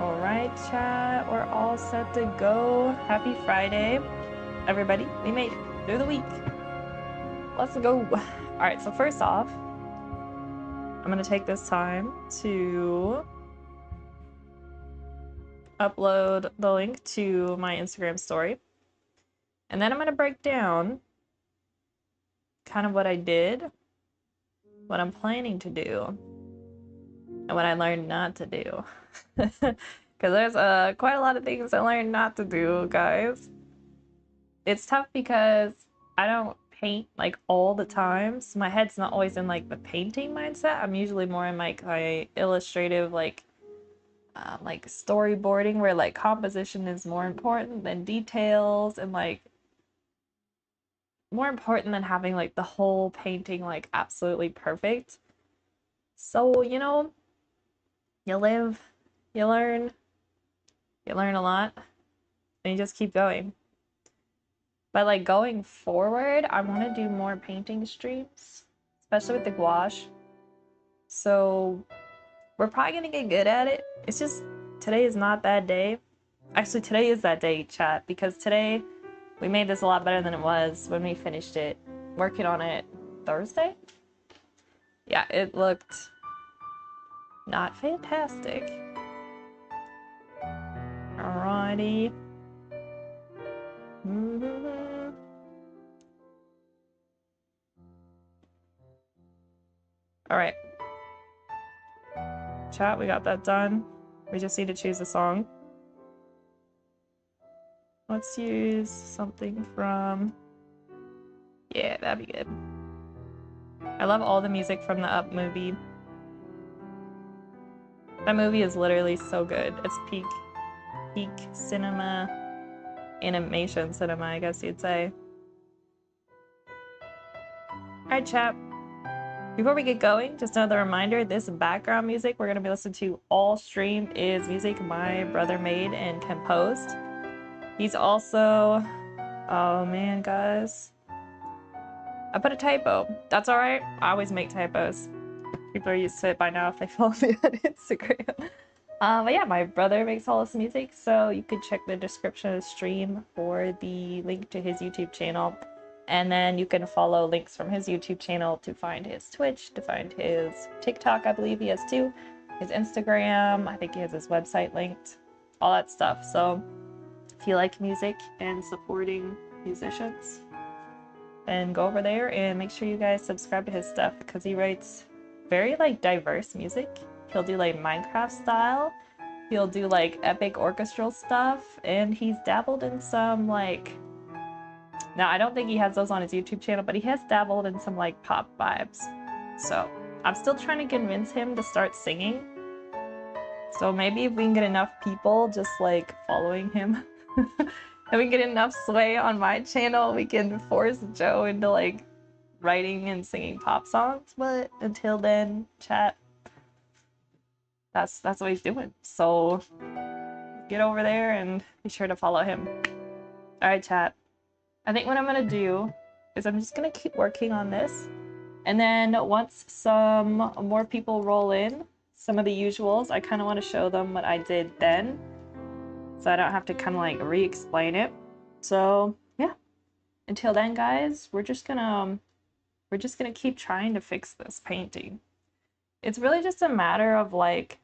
All right, chat, we're all set to go. Happy Friday, everybody. We made it through the week. Let's go. All right, so first off, I'm gonna take this time to upload the link to my Instagram story. And then I'm gonna break down kind of what I did, what I'm planning to do, and what I learned not to do. Because there's quite a lot of things I learned not to do, guys. It's tough because I don't paint like all the time, so my head's not always in like the painting mindset. I'm usually more in like my illustrative like storyboarding, where like composition is more important than details, and like more important than having like the whole painting like absolutely perfect. So, you know, you live, you learn a lot, and you just keep going. But like going forward, I want to do more painting streams, especially with the gouache. So we're probably gonna get good at it. It's just today is not that day. Actually, today is that day, chat, because today we made this a lot better than it was when we finished it. Working on it Thursday? Yeah, it looked not fantastic. Alrighty. Alright. Chat, we got that done. We just need to choose a song. Let's use something from... Yeah, that'd be good. I love all the music from the Up movie. That movie is literally so good. It's peak cinema, animation cinema, I guess you'd say. Alright, chat. Before we get going, just another reminder, this background music we're going to be listening to all stream is music my brother made and composed. He's also... Oh man, guys. I put a typo. That's alright. I always make typos. People are used to it by now if they follow me on Instagram. But yeah, my brother makes all this music, so you could check the description of the stream for the link to his YouTube channel. And then you can follow links from his YouTube channel to find his Twitch, to find his TikTok, I believe he has too, his Instagram, I think he has his website linked, all that stuff. So if you like music and supporting musicians, then go over there and make sure you guys subscribe to his stuff, because he writes very like diverse music. He'll do like Minecraft style, he'll do like epic orchestral stuff, and he's dabbled in some like... Now, I don't think he has those on his YouTube channel, but he has dabbled in some like pop vibes. So I'm still trying to convince him to start singing. So maybe if we can get enough people just like following him, and we get enough sway on my channel, we can force Joe into like writing and singing pop songs. But until then, chat, that's what he's doing. So get over there and be sure to follow him. All right, chat. I think what I'm gonna do is I'm just gonna keep working on this, and then once some more people roll in, some of the usuals, I kind of want to show them what I did then, so I don't have to kind of like re-explain it. So yeah, until then, guys, we're just gonna keep trying to fix this painting. It's really just a matter of like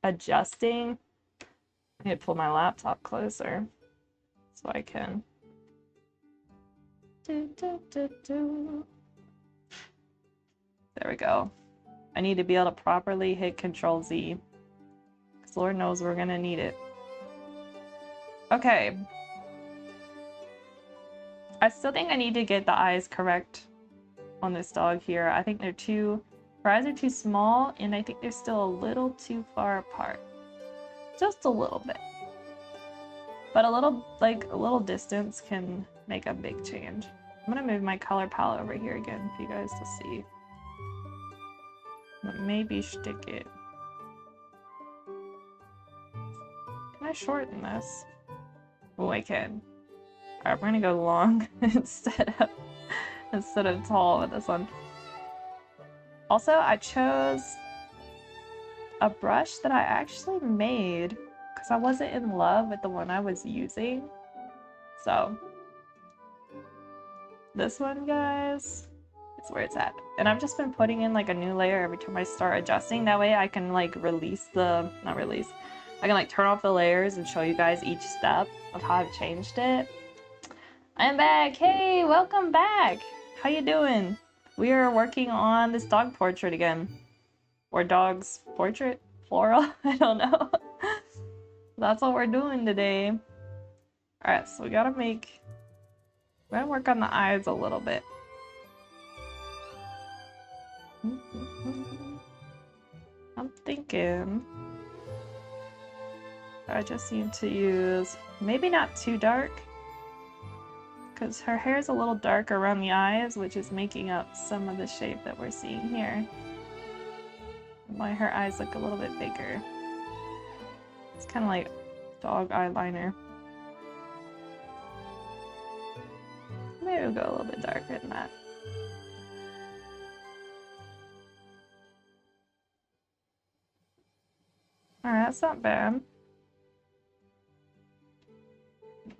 adjusting. I need to pull my laptop closer so I can... There we go. I need to be able to properly hit Control Z, because Lord knows we're gonna need it. Okay. I still think I need to get the eyes correct on this dog here. I think they're too... Her eyes are too small, and I think they're still a little too far apart. Just a little bit. But a little distance can make a big change. I'm gonna move my color palette over here again for you guys to see. But maybe stick it. Can I shorten this? Oh, I can. Alright, we're gonna go long instead of tall with this one. Also, I chose a brush that I actually made because I wasn't in love with the one I was using. So this one, guys, is where it's at. And I've just been putting in like a new layer every time I start adjusting. That way I can like I can like turn off the layers and show you guys each step of how I've changed it. I'm back. Hey, welcome back. How you doing? We are working on this dog portrait again. Or dog's portrait? Floral? I don't know. That's what we're doing today. Alright, so we're gonna work on the eyes a little bit. I'm thinking I just need to use maybe not too dark, because her hair is a little dark around the eyes, which is making up some of the shape that we're seeing here. Why her eyes look a little bit bigger. It's kind of like dog eyeliner. Maybe we'll go a little bit darker than that. Alright, that's not bad.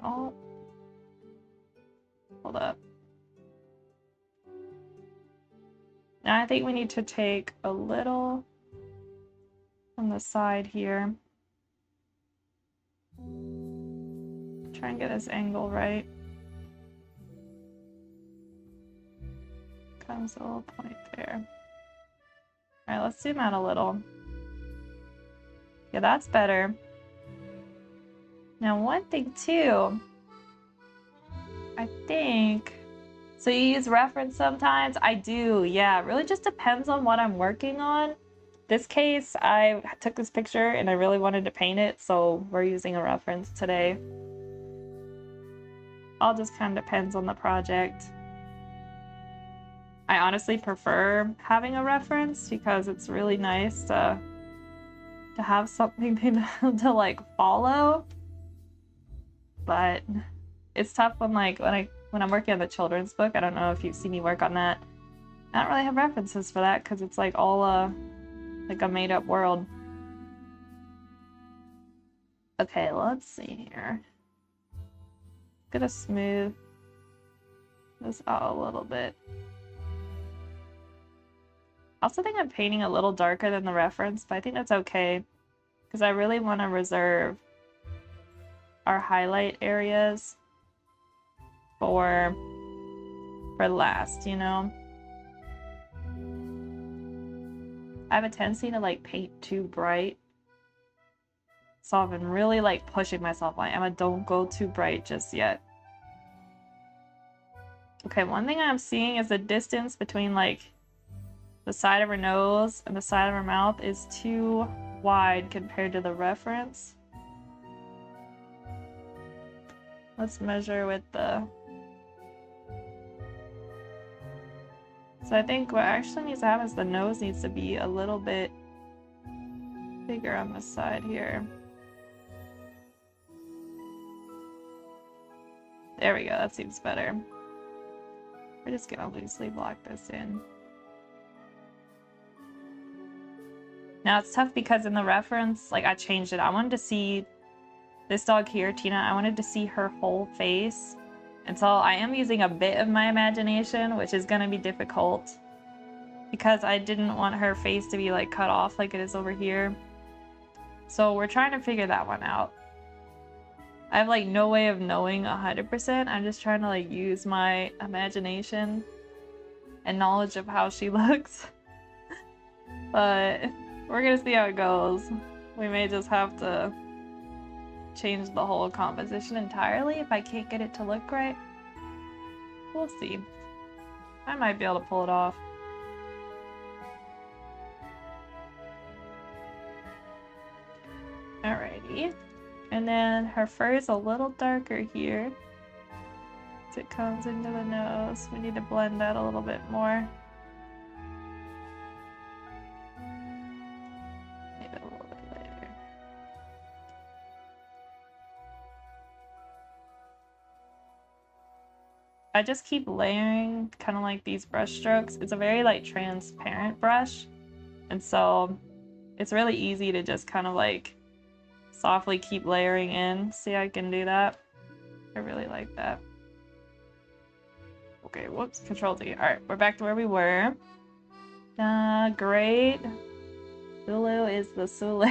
Oh. Hold up. Now I think we need to take a little from the side here. Try and get this angle right. Comes a little point there. Alright, let's zoom out a little. Yeah, that's better. Now one thing too, I think, so you use reference sometimes? I do, yeah. It really just depends on what I'm working on. This case, I took this picture and I really wanted to paint it, so we're using a reference today. All just kind of depends on the project. I honestly prefer having a reference because it's really nice to have something to like follow. But it's tough when when I'm working on the children's book. I don't know if you've seen me work on that. I don't really have references for that because it's like all like a made-up world. Okay, let's see here. Gonna smooth this out a little bit. I also think I'm painting a little darker than the reference, but I think that's okay because I really want to reserve our highlight areas for last, you know? I have a tendency to like paint too bright. So I've been really like pushing myself like, Emma, don't go too bright just yet. Okay, one thing I'm seeing is the distance between like the side of her nose and the side of her mouth is too wide compared to the reference. Let's measure with the... So I think what actually needs to happen is the nose needs to be a little bit bigger on this side here. There we go, that seems better. We're just gonna loosely block this in. Now it's tough because in the reference, like I changed it. I wanted to see this dog here, Tina, I wanted to see her whole face. And so I am using a bit of my imagination, which is gonna be difficult because I didn't want her face to be like cut off like it is over here. So we're trying to figure that one out. I have like no way of knowing 100%. I'm just trying to like use my imagination and knowledge of how she looks. But we're gonna see how it goes. We may just have to change the whole composition entirely if I can't get it to look right. We'll see. I might be able to pull it off. Alrighty. And then her fur is a little darker here as it comes into the nose. We need to blend that a little bit more. Maybe a little bit later. I just keep layering kind of like these brush strokes. It's a very like transparent brush, and so it's really easy to just kind of like softly keep layering in. See, I can do that. I really like that. Okay, whoops, Control D. Alright, we're back to where we were. Great. Sulu is the Sulu.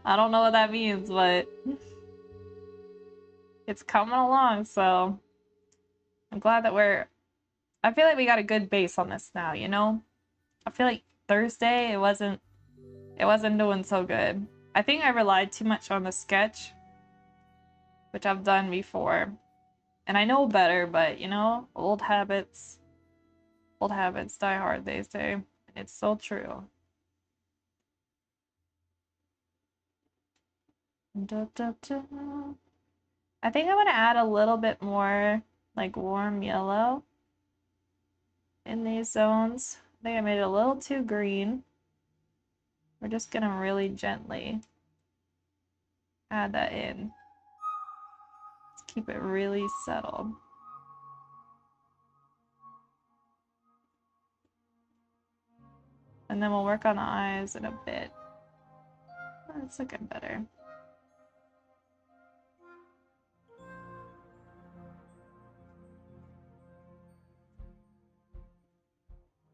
I don't know what that means, but it's coming along, so I'm glad that I feel like we got a good base on this now, you know? I feel like Thursday it wasn't doing so good. I think I relied too much on the sketch, which I've done before. And I know better, but you know, old habits die hard, they say. It's so true. Da, da, da. I think I'm gonna add a little bit more like warm yellow in these zones. I think I made it a little too green. We're just gonna really gently add that in. Let's keep it really settled. And then we'll work on the eyes in a bit. That's looking better.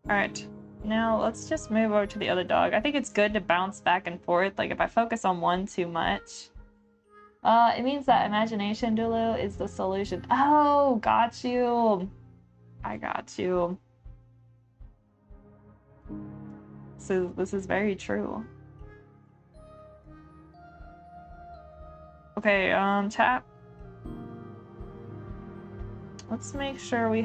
Alright, now let's just move over to the other dog. I think it's good to bounce back and forth. Like if I focus on one too much, it means that imagination, Dulu, is the solution. Oh, got you. I got you. So this is very true. Okay, chat. Let's make sure we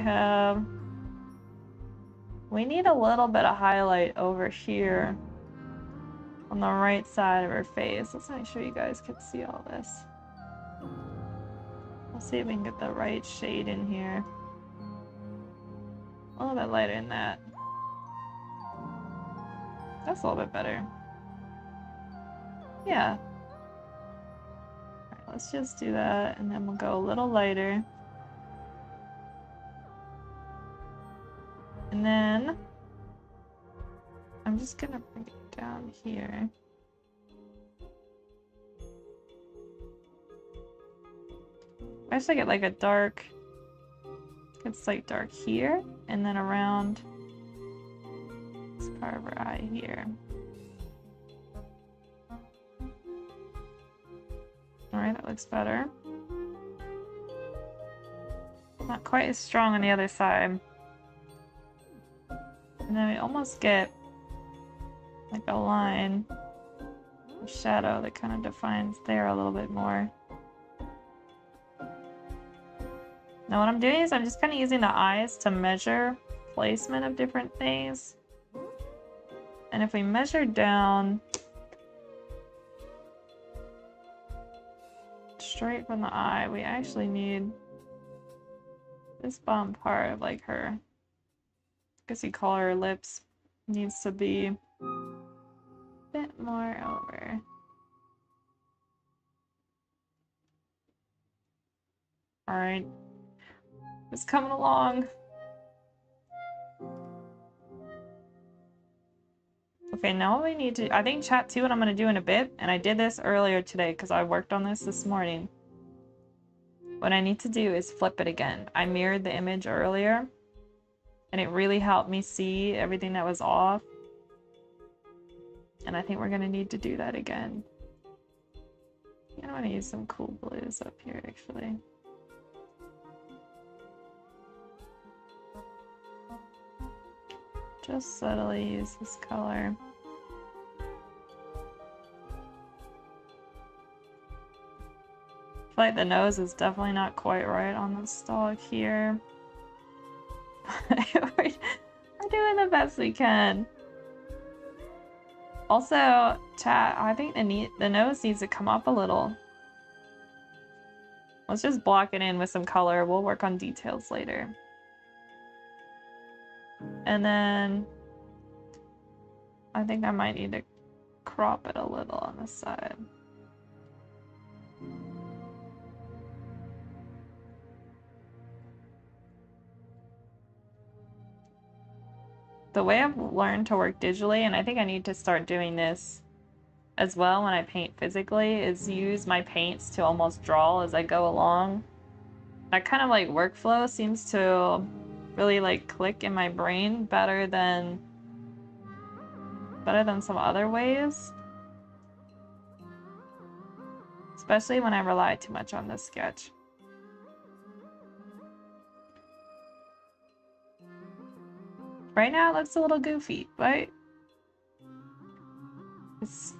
need a little bit of highlight over here on the right side of her face. Let's make sure you guys can see all this. Let's see if we can get the right shade in here. A little bit lighter than that. That's a little bit better. Yeah. Alright, let's just do that, and then we'll go a little lighter. And then I'm just gonna bring it down here. I just get like a dark, it's like dark here, and then around this part of her eye here. Alright, that looks better. Not quite as strong on the other side. And then we almost get like a line of shadow that kind of defines there a little bit more. Now what I'm doing is I'm just kind of using the eyes to measure placement of different things. And if we measure down straight from the eye, we actually need this bottom part of like her, I guess you call her lips, needs to be a bit more over. Alright. It's coming along. Okay, now we need to, I think chat 2 what I'm going to do in a bit, and I did this earlier today because I worked on this morning. What I need to do is flip it again. I mirrored the image earlier, and it really helped me see everything that was off. And I think we're going to need to do that again. I want to use some cool blues up here, actually. Just subtly use this color. I feel like the nose is definitely not quite right on the stalk here. We're doing the best we can. Also, chat, I think the nose needs to come up a little. Let's just block it in with some color. We'll work on details later. And then I think I might need to crop it a little on the side. The way I've learned to work digitally, and I think I need to start doing this as well when I paint physically is use my paints to almost draw as I go along. That kind of like workflow seems to really like click in my brain better than some other ways. Especially when I rely too much on this sketch. Right now it looks a little goofy, but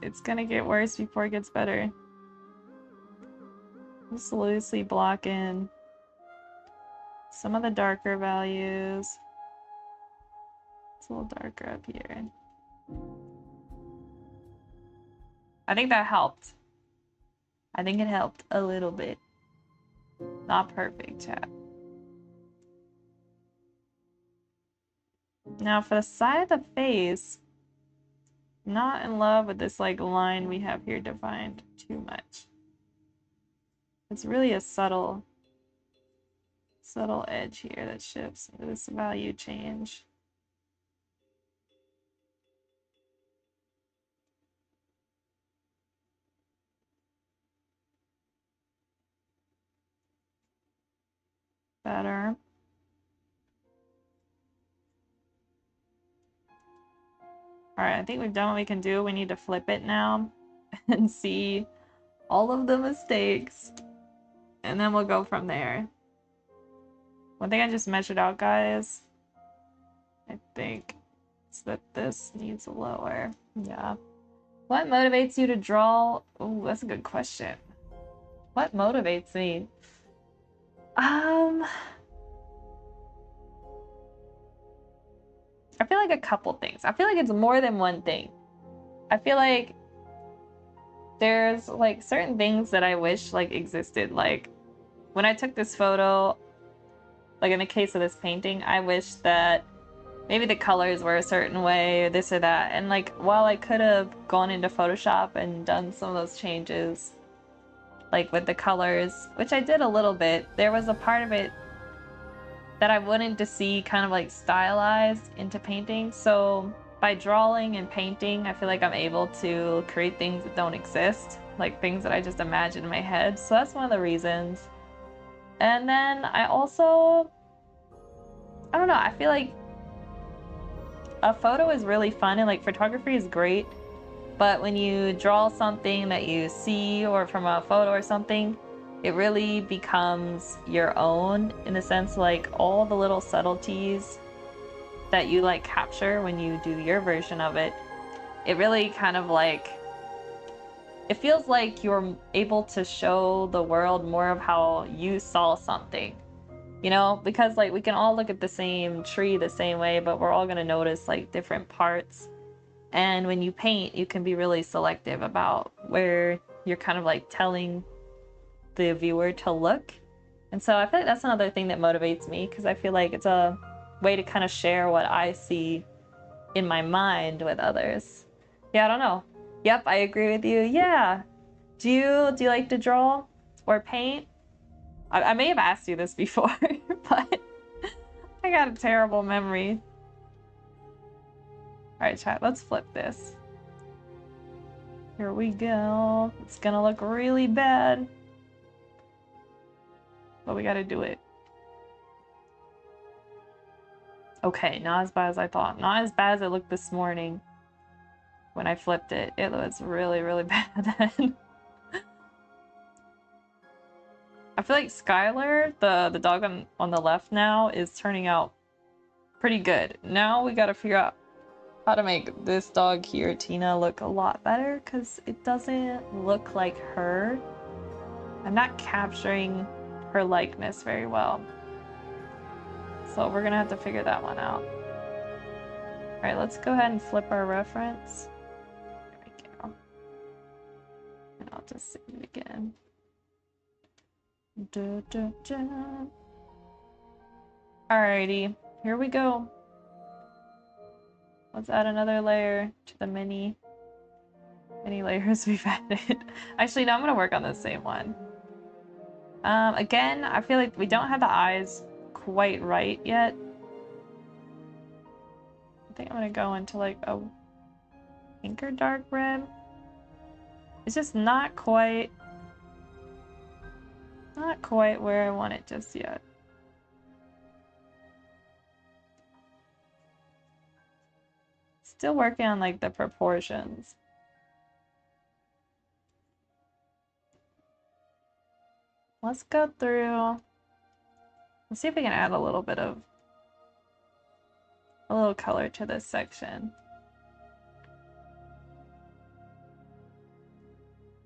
it's gonna get worse before it gets better. Just loosely block in some of the darker values. It's a little darker up here. I think that helped. I think it helped a little bit. Not perfect, chat. Now for the side of the face, not in love with this like line we have here defined too much. It's really a subtle edge here that shifts into this value change. Better. Alright, I think we've done what we can do. We need to flip it now and see all of the mistakes. And then we'll go from there. One thing I just measured out, guys, I think it's that this needs lower. Yeah. What motivates you to draw? Oh, that's a good question. What motivates me? I feel like a couple things. I feel like it's more than one thing. I feel like there's like certain things that I wish like existed. Like when I took this photo, like in the case of this painting, I wish that maybe the colors were a certain way or this or that. And like while I could have gone into Photoshop and done some of those changes, like with the colors, which I did a little bit, there was a part of it that I wanted to see kind of like stylized into painting. So by drawing and painting, I feel like I'm able to create things that don't exist, like things that I just imagine in my head. So that's one of the reasons. And then I also, I don't know, I feel like a photo is really fun and like photography is great, but when you draw something that you see or from a photo or something, it really becomes your own in the sense like all the little subtleties that you like capture when you do your version of it. It really kind of like, it feels like you're able to show the world more of how you saw something, you know, because like we can all look at the same tree the same way, but we're all going to notice like different parts. And when you paint, you can be really selective about where you're kind of like telling the viewer to look. And so I feel like that's another thing that motivates me, because I feel like it's a way to kind of share what I see in my mind with others. Yeah, I don't know. Yep, I agree with you. Yeah. Do you like to draw or paint? I may have asked you this before, but I got a terrible memory. All right, chat, let's flip this. Here we go. It's gonna look really bad, but we gotta do it. Okay, not as bad as I thought. Not as bad as it looked this morning when I flipped it. It was really, really bad then. I feel like Skylar, the dog on the left now, is turning out pretty good. Now we gotta figure out how to make this dog here, Tina, look a lot better, because it doesn't look like her. I'm not capturing her likeness very well. So we're gonna have to figure that one out. All right, let's go ahead and flip our reference. There we go. And I'll just save it again. Alrighty, here we go. Let's add another layer to the many layers we've added. Actually, no, I'm gonna work on the same one. Again, I feel like we don't have the eyes quite right yet. I think I'm gonna go into like a pinker dark red. It's just not quite where I want it just yet. Still working on like the proportions. Let's go through. Let's see if we can add a little color to this section.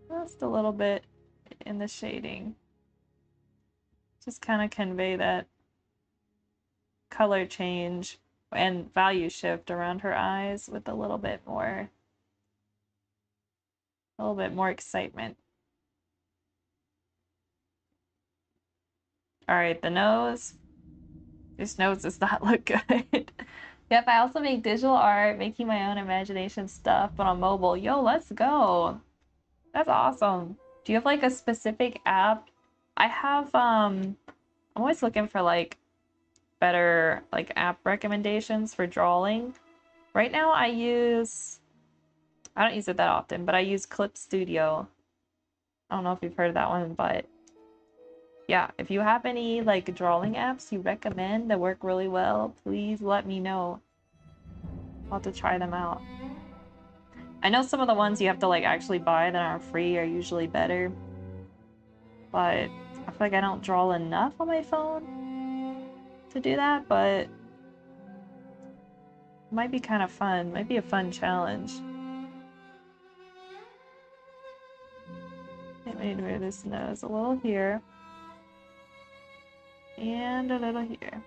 Just a little bit in the shading. Just kind of convey that color change and value shift around her eyes with a little bit more excitement. All right, the nose. This nose does not look good. Yep, I also make digital art, making my own imagination stuff, but on mobile. Yo, let's go. That's awesome. Do you have like a specific app? I have, I'm always looking for like better like app recommendations for drawing. Right now I don't use it that often, but I use Clip Studio. I don't know if you've heard of that one, but yeah, if you have any like drawing apps you recommend that work really well, please let me know. I'll have to try them out. I know some of the ones you have to like actually buy that aren't free are usually better, but I feel like I don't draw enough on my phone to do that, but it might be kind of fun. Might be a fun challenge. I need to move this nose a little here. And a little here.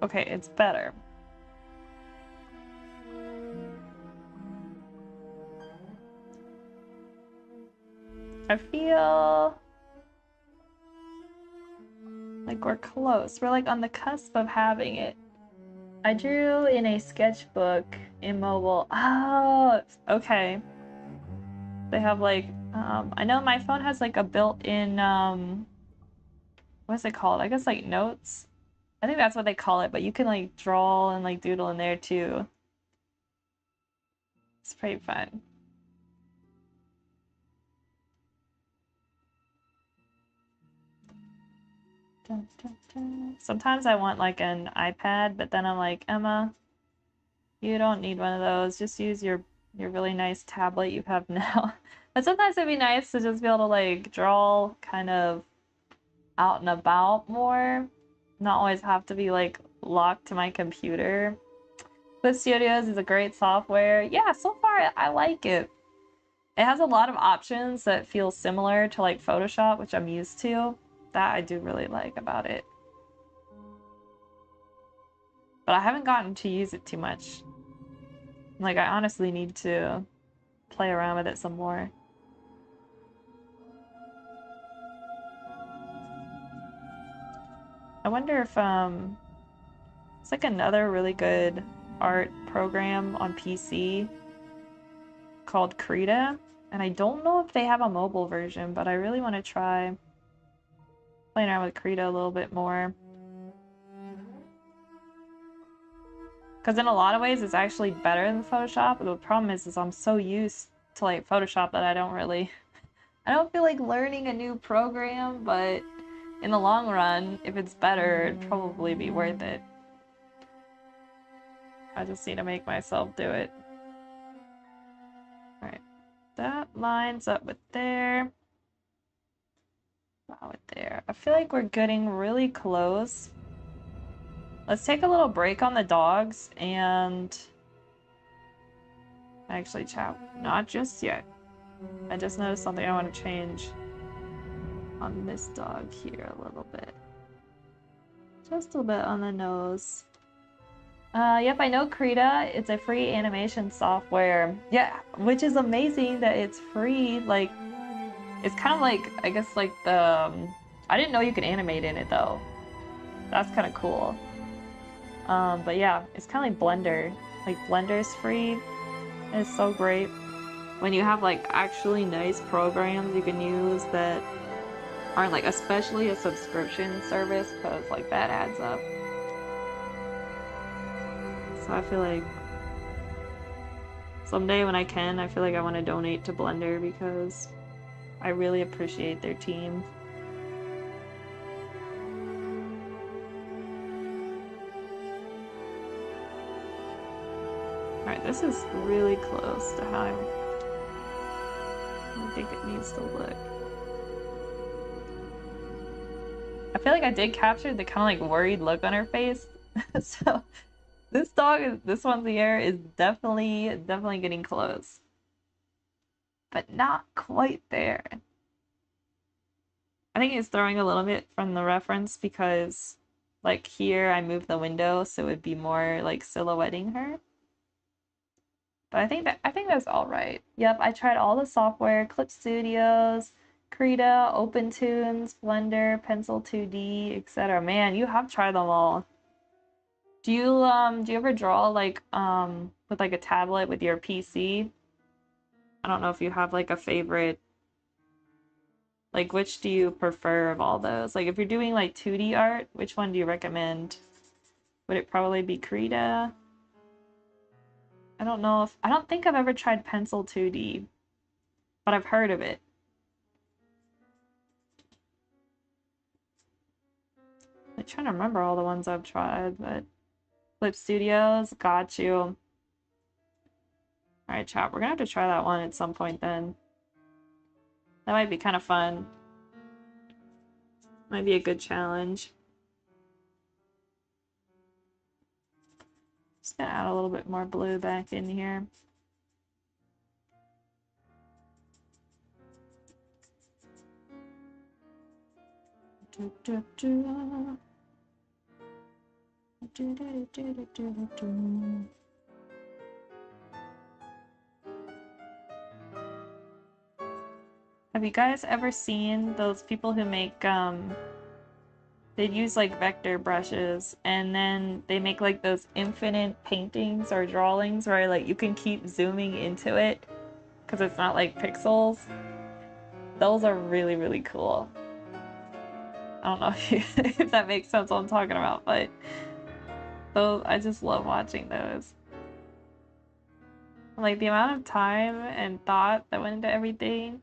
Okay, it's better. I feel like we're close. We're like on the cusp of having it. I drew in a sketchbook in mobile. Oh, okay. They have like, I know my phone has like a built-in, what's it called? I guess like notes. I think that's what they call it, but you can like draw and like doodle in there too. It's pretty fun. Dun, dun, dun. Sometimes I want like an iPad, but then I'm like, Emma, you don't need one of those. Just use your really nice tablet you have now. But sometimes it'd be nice to just be able to like draw kind of out and about more. Not always have to be like locked to my computer. Clip Studios is a great software. Yeah, so far I like it. It has a lot of options that feel similar to like Photoshop, which I'm used to. That I do really like about it. But I haven't gotten to use it too much. Like, I honestly need to play around with it some more. I wonder if, it's like another really good art program on PC called Krita. And I don't know if they have a mobile version, but I really want to try playing around with Krita a little bit more. Because in a lot of ways, it's actually better than Photoshop. But the problem is I'm so used to like Photoshop that I don't feel like learning a new program, but in the long run, if it's better, it'd probably be worth it. I just need to make myself do it. All right, that lines up with there. Wow, with there. I feel like we're getting really close. Let's take a little break on the dogs and actually, chat, not just yet. I just noticed something I want to change on this dog here a little bit. Just a bit on the nose. Yep, I know Krita. It's a free animation software. Yeah, which is amazing that it's free. Like, it's kind of like, I guess, like the... I didn't know you could animate in it, though. That's kind of cool. But yeah, it's kind of like Blender. Like, Blender's free. It's so great. When you have, like, actually nice programs you can use that aren't, like, especially a subscription service, because, like, that adds up. So I feel like Someday when I can, I feel like I want to donate to Blender because I really appreciate their team. Alright, this is really close to how I think it needs to look. I feel like I did capture the kind of like worried look on her face. So this dog, this one's ear is definitely getting close. But not quite there. I think it's throwing a little bit from the reference because like here I moved the window so it would be more like silhouetting her. But I think that's all right. Yep, I tried all the software, Clip Studios, Krita, OpenTunes, Blender, Pencil 2D, etc. Man, you have tried them all. Do you ever draw like with like a tablet with your PC? I don't know if you have like a favorite. Like which do you prefer of all those? Like if you're doing like 2D art, which one do you recommend? Would it probably be Krita? I don't think I've ever tried Pencil 2D, but I've heard of it. I'm trying to remember all the ones I've tried, but Clip Studios, got you. Alright, chat, we're gonna have to try that one at some point then. That might be kind of fun. Might be a good challenge. Just gonna add a little bit more blue back in here. Have you guys ever seen those people who make they'd use like vector brushes and then they make like those infinite paintings or drawings where like you can keep zooming into it because it's not like pixels? Those are really cool. I don't know if that makes sense what I'm talking about, but those, I just love watching those. Like the amount of time and thought that went into everything.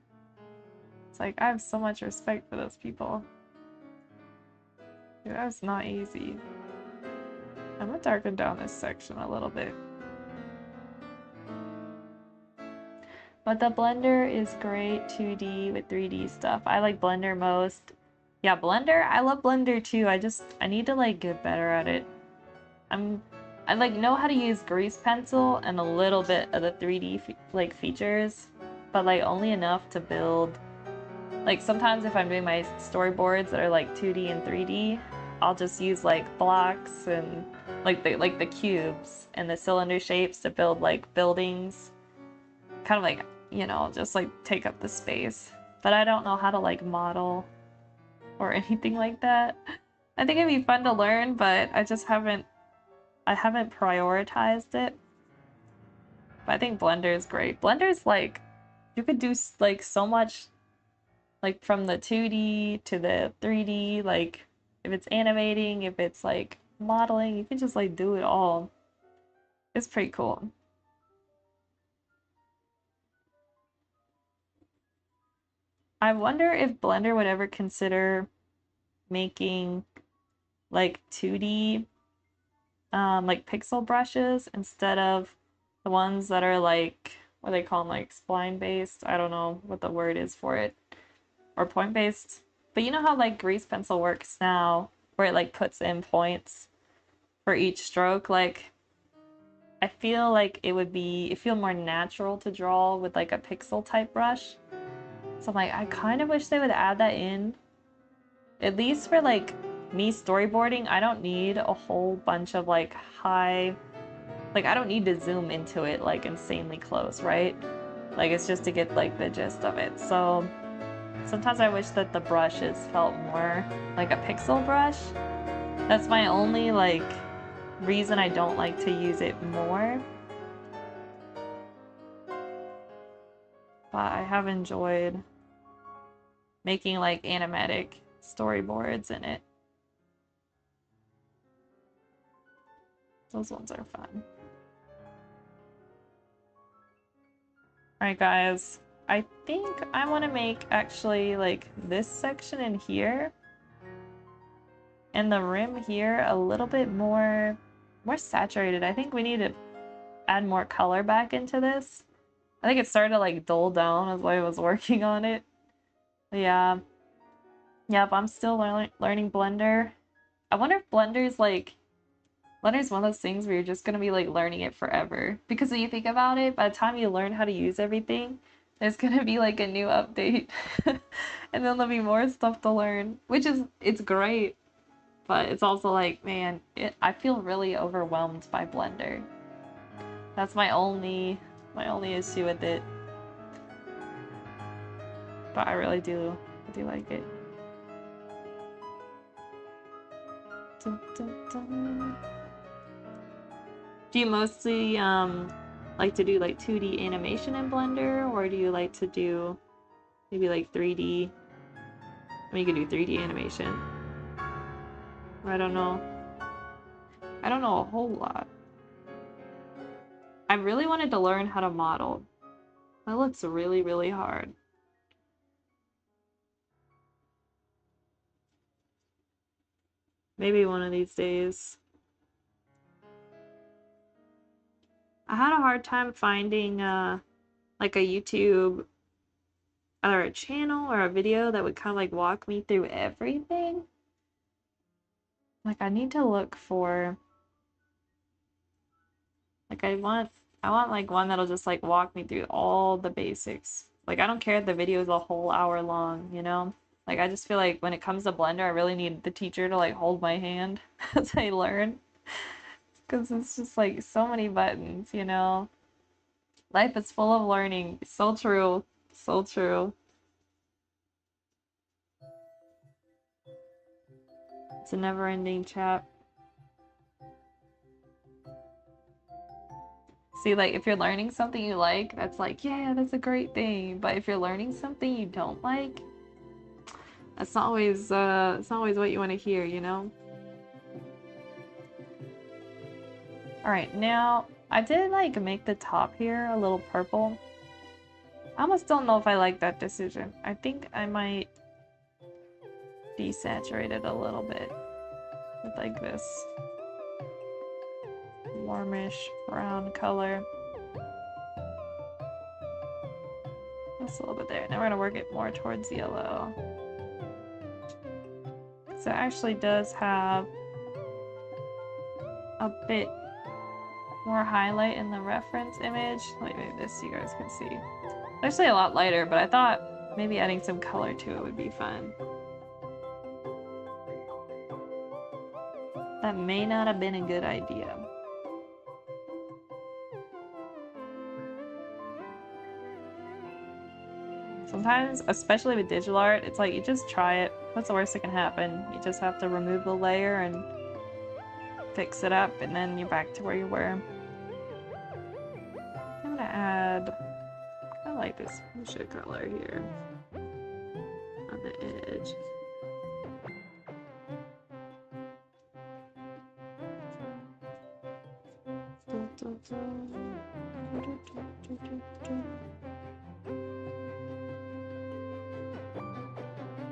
It's like I have so much respect for those people. Dude, that's not easy. I'm gonna darken down this section a little bit. But the Blender is great 2D with 3D stuff. I like Blender most. Yeah, Blender, I love Blender too. I need to like get better at it. I like know how to use grease pencil and a little bit of the 3D like features, but like only enough to build. Like sometimes if I'm doing my storyboards that are like 2D and 3D, I'll just use like blocks and like the cubes and the cylinder shapes to build like buildings. Kind of like, you know, just like take up the space. But I don't know how to like model or anything like that. I think it'd be fun to learn, but I haven't prioritized it. But I think Blender is great. Blender's like, you could do like so much, like from the 2D to the 3D, like if it's animating, if it's like modeling, you can just like do it all. It's pretty cool. I wonder if Blender would ever consider making like 2D like pixel brushes instead of the ones that are like what they call them, like spline based. I don't know what the word is for it, or point based. But you know how like grease pencil works now, where it like puts in points for each stroke. Like I feel like it feel more natural to draw with like a pixel type brush. So I'm like, I kind of wish they would add that in. At least for like me storyboarding, I don't need a whole bunch of like high, like I don't need to zoom into it like insanely close, right? Like it's just to get like the gist of it. So sometimes I wish that the brushes felt more like a pixel brush. That's my only like reason I don't like to use it more. But I have enjoyed making like animatic storyboards in it. Those ones are fun. Alright guys, I think I want to make actually like this section in here and the rim here a little bit more saturated. I think we need to add more color back into this. I think it started to like dull down as I was working on it. But yeah. Yep, I'm still learning Blender. I wonder if Blender's one of those things where you're just gonna be like learning it forever. Because when you think about it, by the time you learn how to use everything, there's gonna be like a new update. And then there'll be more stuff to learn. Which is, it's great. But it's also like, man, I feel really overwhelmed by Blender. That's my only issue with it. But I really do like it. Dun, dun, dun. Do you mostly like to do like 2D animation in Blender, or do you like to do maybe like 3D? I mean, you can do 3D animation. I don't know. I don't know a whole lot. I really wanted to learn how to model. That looks really, really hard. Maybe one of these days. I had a hard time finding like a YouTube or a channel or a video that would kind of like walk me through everything. Like I need to look for like I want like one that'll just like walk me through all the basics. Like I don't care if the video is a whole hour long, you know? Like I just feel like when it comes to Blender, I really need the teacher to like hold my hand as I learn. Because it's just like so many buttons, you know? Life is full of learning. So true. So true. It's a never-ending chat. See, like, if you're learning something you like, that's like, yeah, that's a great thing. But if you're learning something you don't like, that's not always what you want to hear, you know? Alright, now, I did, like, make the top here a little purple. I almost don't know if I like that decision. I think I might desaturate it a little bit with, like, this warmish brown color. Just a little bit there. Now we're gonna work it more towards yellow. So it actually does have a bit more highlight in the reference image. Let me move this so you guys can see. It's actually a lot lighter, but I thought maybe adding some color to it would be fun. That may not have been a good idea. Sometimes, especially with digital art, it's like you just try it. What's the worst that can happen? You just have to remove the layer and fix it up, and then you're back to where you were. I'm gonna add, I like this fuchsia color here on the edge.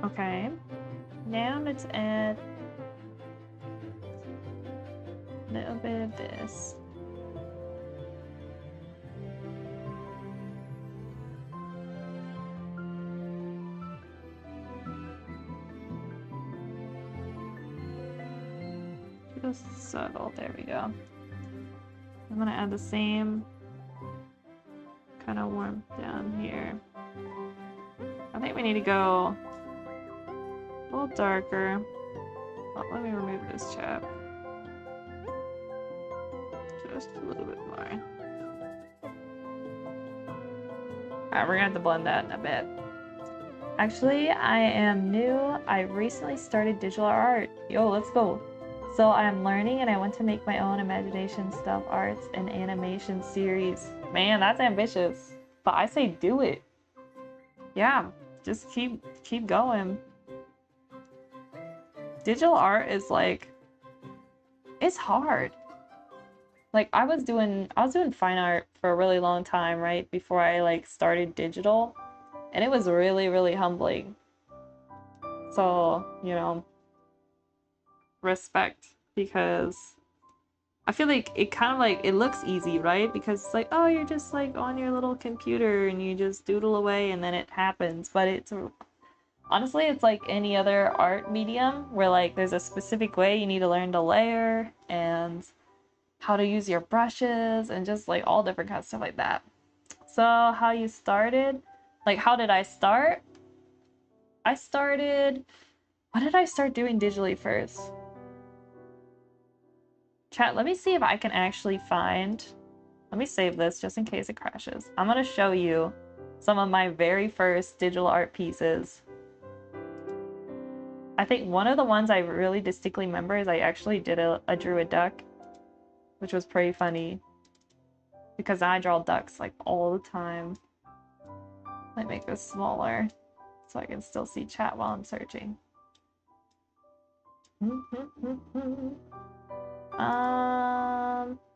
Okay, now let's add a little bit of this. Just subtle, there we go. I'm gonna add the same kind of warmth down here. I think we need to go a little darker. Oh, let me remove this chap. Just a little bit more. Alright, we're gonna have to blend that in a bit. Actually, I am new. I recently started digital art. Yo, let's go. So I'm learning and I want to make my own imagination stuff arts and animation series. Man, that's ambitious. But I say do it. Yeah, just keep going. Digital art is like, it's hard. like I was doing fine art for a really long time, right? Before I like started digital, and it was really, really humbling. So, you know, respect, because I feel like it kind of like it looks easy, right? Because it's like, oh, you're just like on your little computer and you just doodle away and then it happens. But it's honestly, it's like any other art medium where like there's a specific way you need to learn to layer and how to use your brushes and just like all different kinds of stuff like that. So how you started? Like how did I start? I started, what did I start doing digitally first? Chat, let me see if I can actually find, let me save this just in case it crashes. I'm gonna show you some of my very first digital art pieces. I think one of the ones I really distinctly remember is I actually did I drew a duck, which was pretty funny because I draw ducks like all the time. Let me make this smaller so I can still see chat while I'm searching.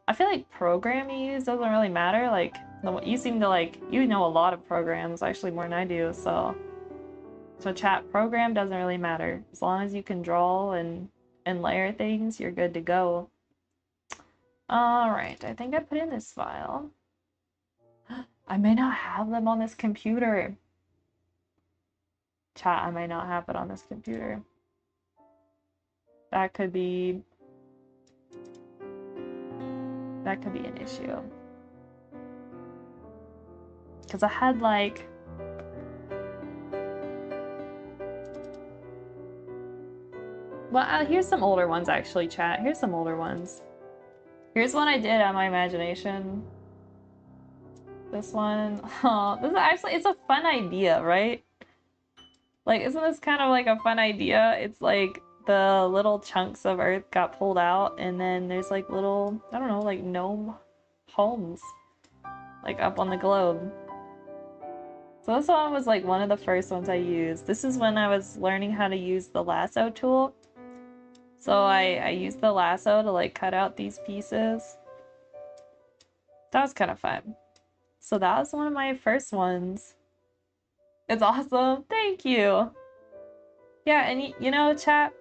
I feel like program you use doesn't really matter. Like, you seem to like, you know a lot of programs, actually more than I do, so chat, program doesn't really matter. As long as you can draw and layer things, you're good to go. Alright, I think I put in this file. I may not have them on this computer. Chat, I may not have it on this computer. That could be an issue. Because I had like, well, here's some older ones actually, chat. Here's some older ones. Here's one I did on my imagination. This one, oh, this is actually, it's a fun idea, right? Like, isn't this kind of like a fun idea? It's like the little chunks of Earth got pulled out, and then there's like little, I don't know, like gnome homes, like up on the globe. So this one was like one of the first ones I used. This is when I was learning how to use the lasso tool. So I used the lasso to like cut out these pieces. That was kind of fun. So that was one of my first ones. It's awesome. Thank you. Yeah, and you know, chat,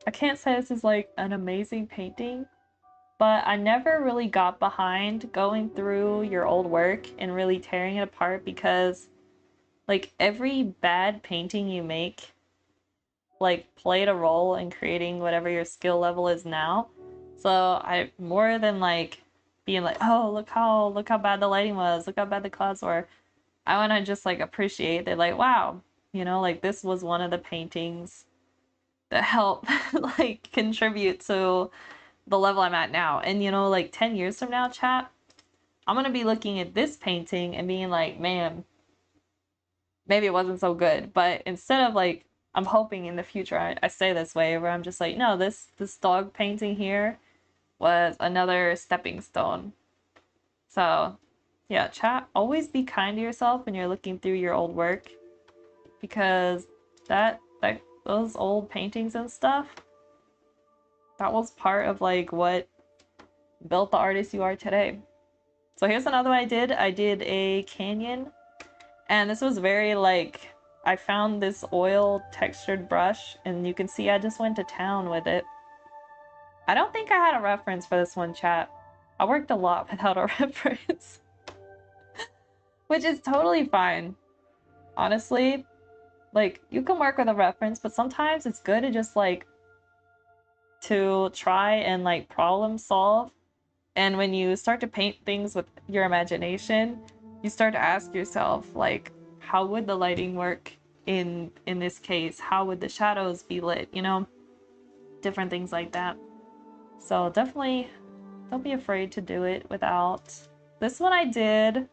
I can't say this is like an amazing painting, but I never really got behind going through your old work and really tearing it apart, because like every bad painting you make like played a role in creating whatever your skill level is now. So I, more than like being like, oh, look how bad the lighting was, look how bad the clouds were, I want to just like appreciate that, like, wow, you know, like this was one of the paintings that help like contribute to the level I'm at now. And you know, like 10 years from now, chat, I'm gonna be looking at this painting and being like, man, maybe it wasn't so good. But instead of like, I'm hoping in the future I stay this way, where I'm just like, no, this dog painting here was another stepping stone. So yeah, chat, always be kind to yourself when you're looking through your old work, because that those old paintings and stuff, that was part of like what built the artist you are today. So here's another one I did. I did a canyon, and this was very like, I found this oil textured brush and you can see I just went to town with it. I don't think I had a reference for this one, chat. I worked a lot without a reference. Which is totally fine. Honestly, like, you can work with a reference, but sometimes it's good to just like to try and like problem solve. And when you start to paint things with your imagination, you start to ask yourself, like, how would the lighting work in this case? How would the shadows be lit? You know, different things like that. So definitely don't be afraid to do it without. This one I did,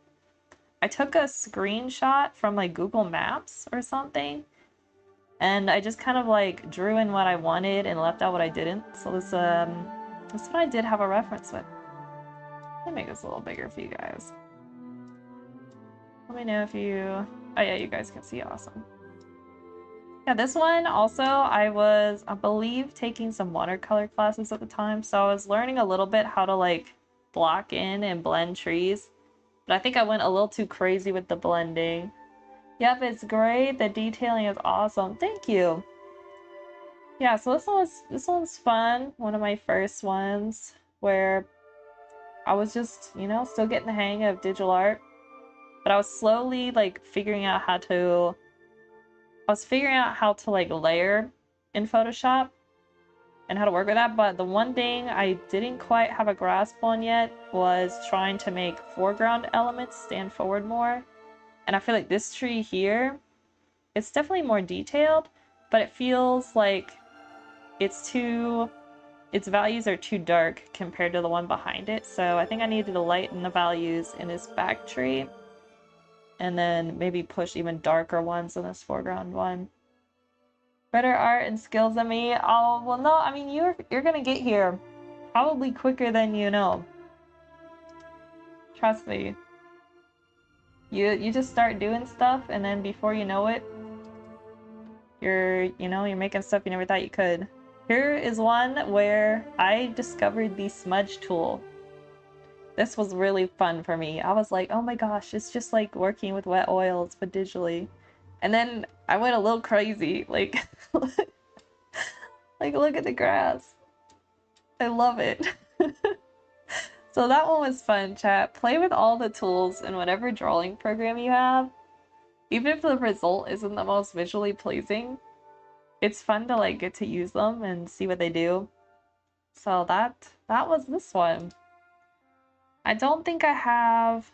I took a screenshot from like Google Maps or something, and I just kind of like drew in what I wanted and left out what I didn't. So this one I did have a reference with. Let me make this a little bigger for you guys. Let me know if you... Oh yeah, you guys can see. Awesome. Yeah, this one also, I was, I believe, taking some watercolor classes at the time, so I was learning a little bit how to like block in and blend trees, but I think I went a little too crazy with the blending. Yep, it's great. The detailing is awesome. Thank you. Yeah, so this one's fun. One of my first ones where I was just, you know, still getting the hang of digital art, but I was slowly like figuring out how to like layer in Photoshop and how to work with that, but the one thing I didn't quite have a grasp on yet was trying to make foreground elements stand forward more. And I feel like this tree here, it's definitely more detailed, but it feels like its values are too dark compared to the one behind it. So I think I needed to lighten the values in this back tree and then maybe push even darker ones in this foreground one. Better art and skills than me. Oh, well, no, I mean, you're gonna get here probably quicker than you know. Trust me. You just start doing stuff, and then before you know it, you're making stuff you never thought you could. Here is one where I discovered the smudge tool. This was really fun for me. I was like, oh my gosh, it's just like working with wet oils, but digitally. And then I went a little crazy, like, like look at the grass. I love it. So that one was fun, chat. Play with all the tools in whatever drawing program you have. Even if the result isn't the most visually pleasing, it's fun to like get to use them and see what they do. So that was this one. I don't think I have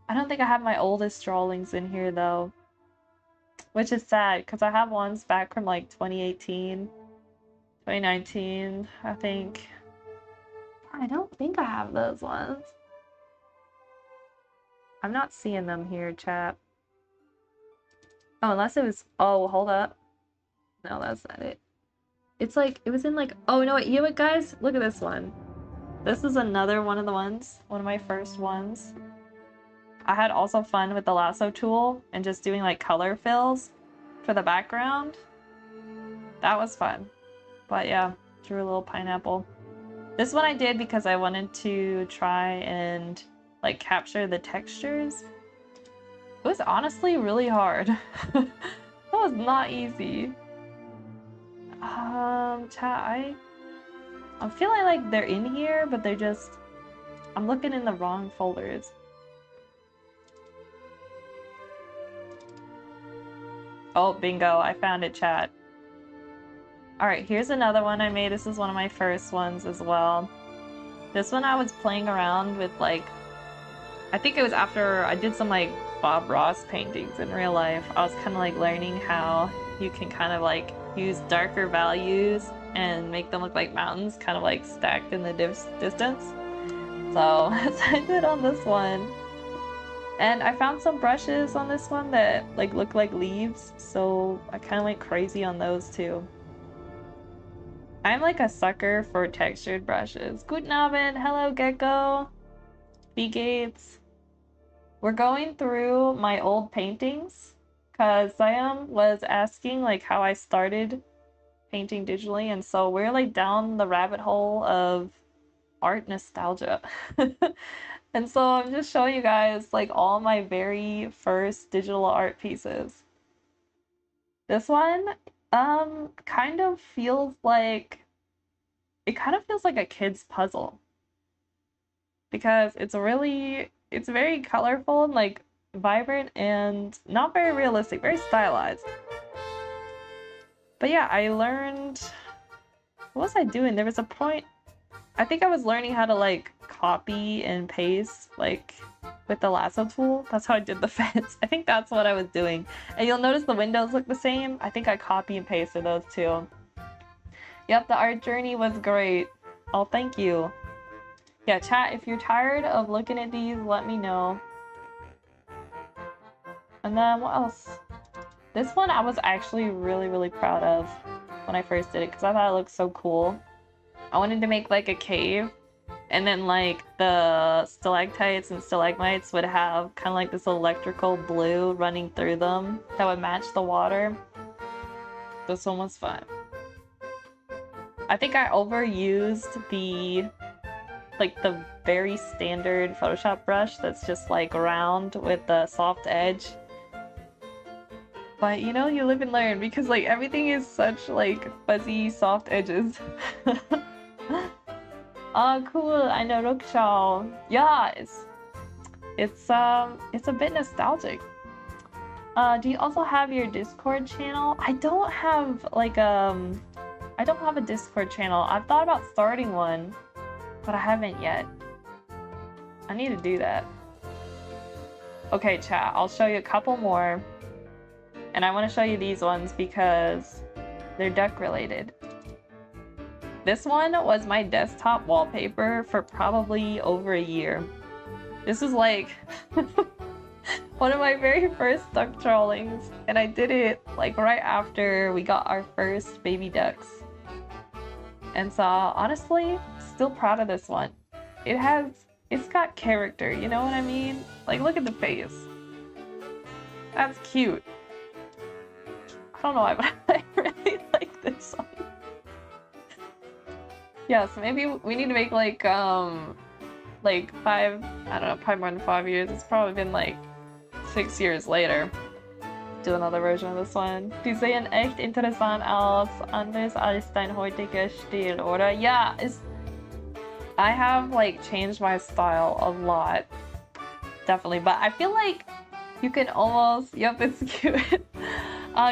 my oldest drawings in here though, which is sad because I have ones back from like 2018, 2019, I think. I don't think I have those ones. I'm not seeing them here, chat. Oh, unless it was, oh, hold up. No, that's not it. It's like, it was in like, oh, no, wait, you know what, guys? Look at this one. This is another one of the ones, one of my first ones. I had also fun with the lasso tool and just doing like color fills for the background. That was fun. But yeah, drew a little pineapple. This one I did because I wanted to try and like capture the textures. It was honestly really hard. That was not easy. Chat, I'm feeling like they're in here, but they're just, I'm looking in the wrong folders. Oh, bingo, I found it, chat. Alright, here's another one I made. This is one of my first ones as well. This one I was playing around with, like, I think it was after I did some, like, Bob Ross paintings in real life. I was kind of, like, learning how you can kind of, like, use darker values and make them look like mountains, kind of, like, stacked in the distance. So, that's what I did on this one. And I found some brushes on this one that, like, look like leaves, so I kind of went crazy on those, too. I'm like a sucker for textured brushes. Guten Abend, hello Gecko, B Gates. We're going through my old paintings because Siam was asking like how I started painting digitally, and so we're like down the rabbit hole of art nostalgia. And so I'm just showing you guys like all my very first digital art pieces. This one kind of feels like a kid's puzzle because it's very colorful and like vibrant and not very realistic, very stylized. But yeah, I learned, what was I doing? There was a point, I think I was learning how to like copy and paste like with the lasso tool. That's how I did the fence. I think that's what I was doing. And you'll notice the windows look the same. I think I copy and pasted those too. Yep, the art journey was great. Oh, thank you. Yeah, chat, if you're tired of looking at these, let me know. And then what else? This one I was actually really, really proud of when I first did it because I thought it looked so cool. I wanted to make like a cave And then like the stalactites and stalagmites would have kind of like this electrical blue running through them that would match the water. This one was fun. I think I overused the very standard Photoshop brush that's just like round with the soft edge. But you know, you live and learn because like everything is such like fuzzy soft edges. Oh, cool. I know Rokusho. Yeah, it's a bit nostalgic. Do you also have your Discord channel? I don't have like I don't have a Discord channel. I've thought about starting one, but I haven't yet. I need to do that. Okay, chat, I'll show you a couple more. And I want to show you these ones because they're duck related. This one was my desktop wallpaper for probably over a year. This was like one of my very first duck drawings, and I did it like right after we got our first baby ducks. And so honestly, still proud of this one. It's got character, you know what I mean? Like look at the face. That's cute. I don't know why, but I really like this one. Yeah, so maybe we need to make like 5, I don't know, probably more than 5 years. It's probably been like 6 years later. Do another version of this one. Die sehen echt interessant aus, anders als dein heutiger Stil, oder? Yeah, I have like changed my style a lot, definitely. But I feel like you can almost, yep, it's cute.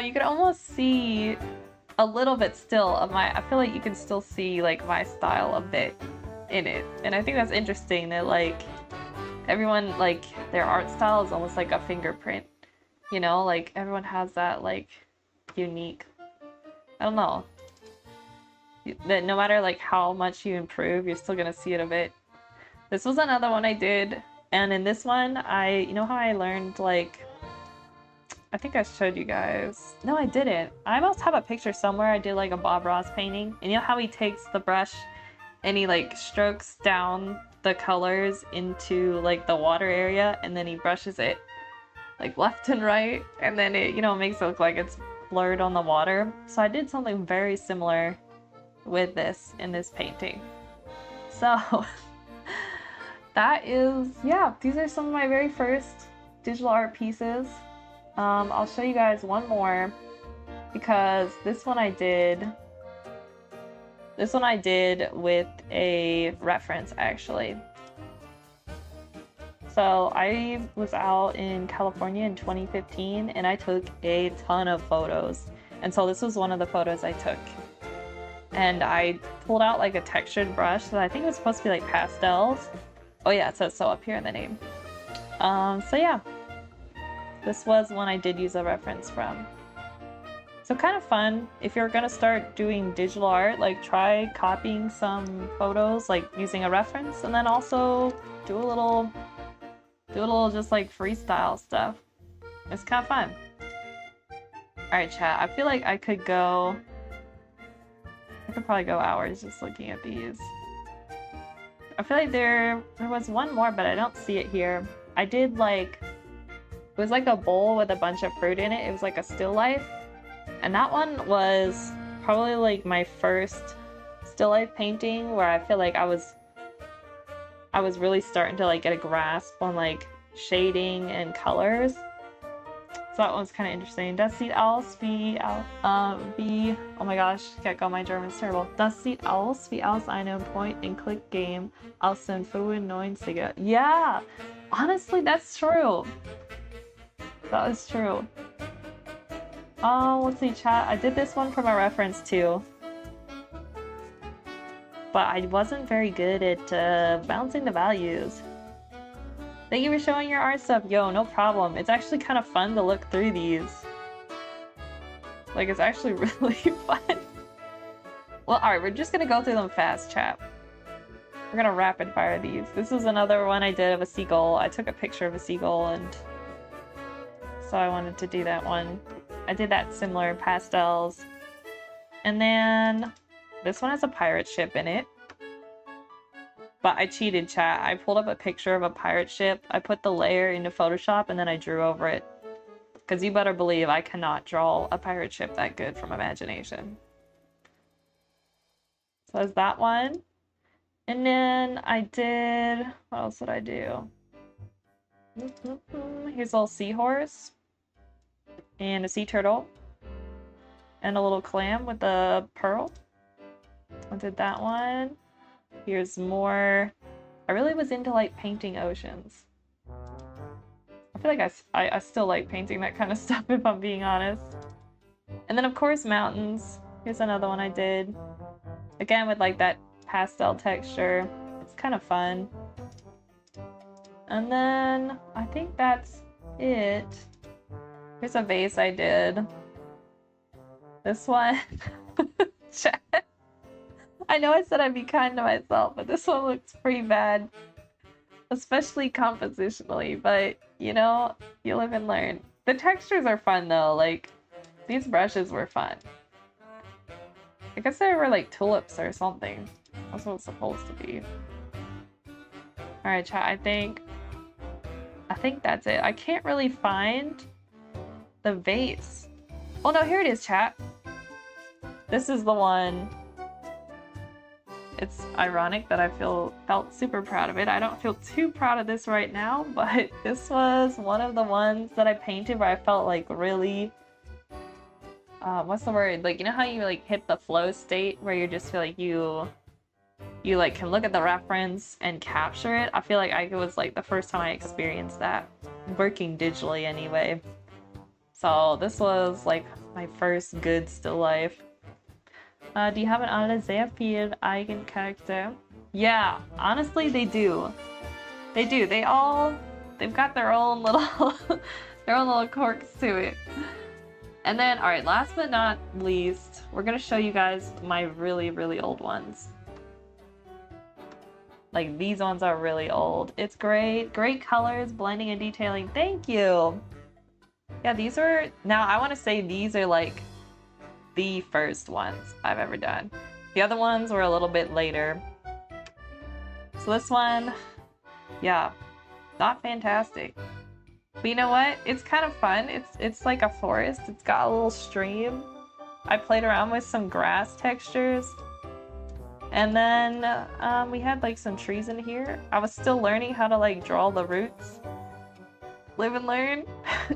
You can almost see a little bit still of I feel like you can still see like my style a bit in it. And I think that's interesting that like everyone, like their art style is almost like a fingerprint, you know, like everyone has that like unique, I don't know, that no matter like how much you improve, you're still gonna see it a bit. This was another one I did, and in this one you know how I learned like, I think I showed you guys. No, I didn't. I must have a picture somewhere. I did like a Bob Ross painting. And you know how he takes the brush and he like strokes down the colors into like the water area and then he brushes it like left and right. And then it, you know, makes it look like it's blurred on the water. So I did something very similar with this in this painting. So that is, yeah, these are some of my very first digital art pieces. I'll show you guys one more because this one I did with a reference actually. So I was out in California in 2015 and I took a ton of photos. And so this was one of the photos I took. And I pulled out like a textured brush that I think was supposed to be like pastels. Oh yeah, it says so up here in the name. So yeah. This was one I did use a reference from. So kind of fun. If you're gonna start doing digital art, like try copying some photos, like using a reference, and then also do a little just like freestyle stuff. It's kind of fun. Alright chat, I feel like I could probably go hours just looking at these. I feel like there was one more, but I don't see it here. I did like, it was like a bowl with a bunch of fruit in it. It was like a still life. And that one was probably like my first still life painting where I feel like I was really starting to like get a grasp on like shading and colors. So that one was kind of interesting. Das sieht aus wie, oh my gosh, can't go, my German's terrible. Das sieht aus wie aus einem Point-and-Click Game aus den frühen 90er. Yeah, honestly, that's true. That is true. Oh, let's see, chat. I did this one for my reference too. But I wasn't very good at balancing the values. Thank you for showing your art stuff. Yo, no problem. It's actually kind of fun to look through these. Like, it's actually really fun. Well, alright, we're just gonna go through them fast, chat. We're gonna rapid fire these. This is another one I did of a seagull. I took a picture of a seagull and so I wanted to do that one. I did that similar pastels. And then this one has a pirate ship in it. But I cheated, chat. I pulled up a picture of a pirate ship. I put the layer into Photoshop and then I drew over it. Because you better believe I cannot draw a pirate ship that good from imagination. So there's that one. And then I did... What else did I do? Here's a little seahorse. And a sea turtle. And a little clam with a pearl. I did that one. Here's more. I really was into like painting oceans. I feel like I still like painting that kind of stuff if I'm being honest. And then of course mountains. Here's another one I did. Again with like that pastel texture. It's kind of fun. And then I think that's it. Here's a vase I did. This one. I know I said I'd be kind to myself, but this one looks pretty bad. Especially compositionally, but you know, you live and learn. The textures are fun though, like these brushes were fun. I guess they were like tulips or something. That's what it's supposed to be. Alright, chat, I think that's it. I can't really find the vase. Oh no, here it is, chat. This is the one. It's ironic that I felt super proud of it. I don't feel too proud of this right now, but this was one of the ones that I painted where I felt like really, what's the word? Like, you know how you like hit the flow state where you just feel like you like can look at the reference and capture it? I feel like it was like the first time I experienced that, working digitally anyway. So this was like my first good still life. Die haben alle sehr viel Eigencharakter. Yeah, honestly, they do. They do. They've got their own little, their own little quirks to it. And then, all right, last but not least, we're gonna show you guys my really, really old ones. Like these ones are really old. It's great, great colors, blending and detailing. Thank you. Yeah, these are, now I want to say these are like the first ones I've ever done. The other ones were a little bit later. So this one, yeah, not fantastic. But you know what? It's kind of fun. It's like a forest. It's got a little stream. I played around with some grass textures. And then we had like some trees in here. I was still learning how to like draw the roots. Live and learn.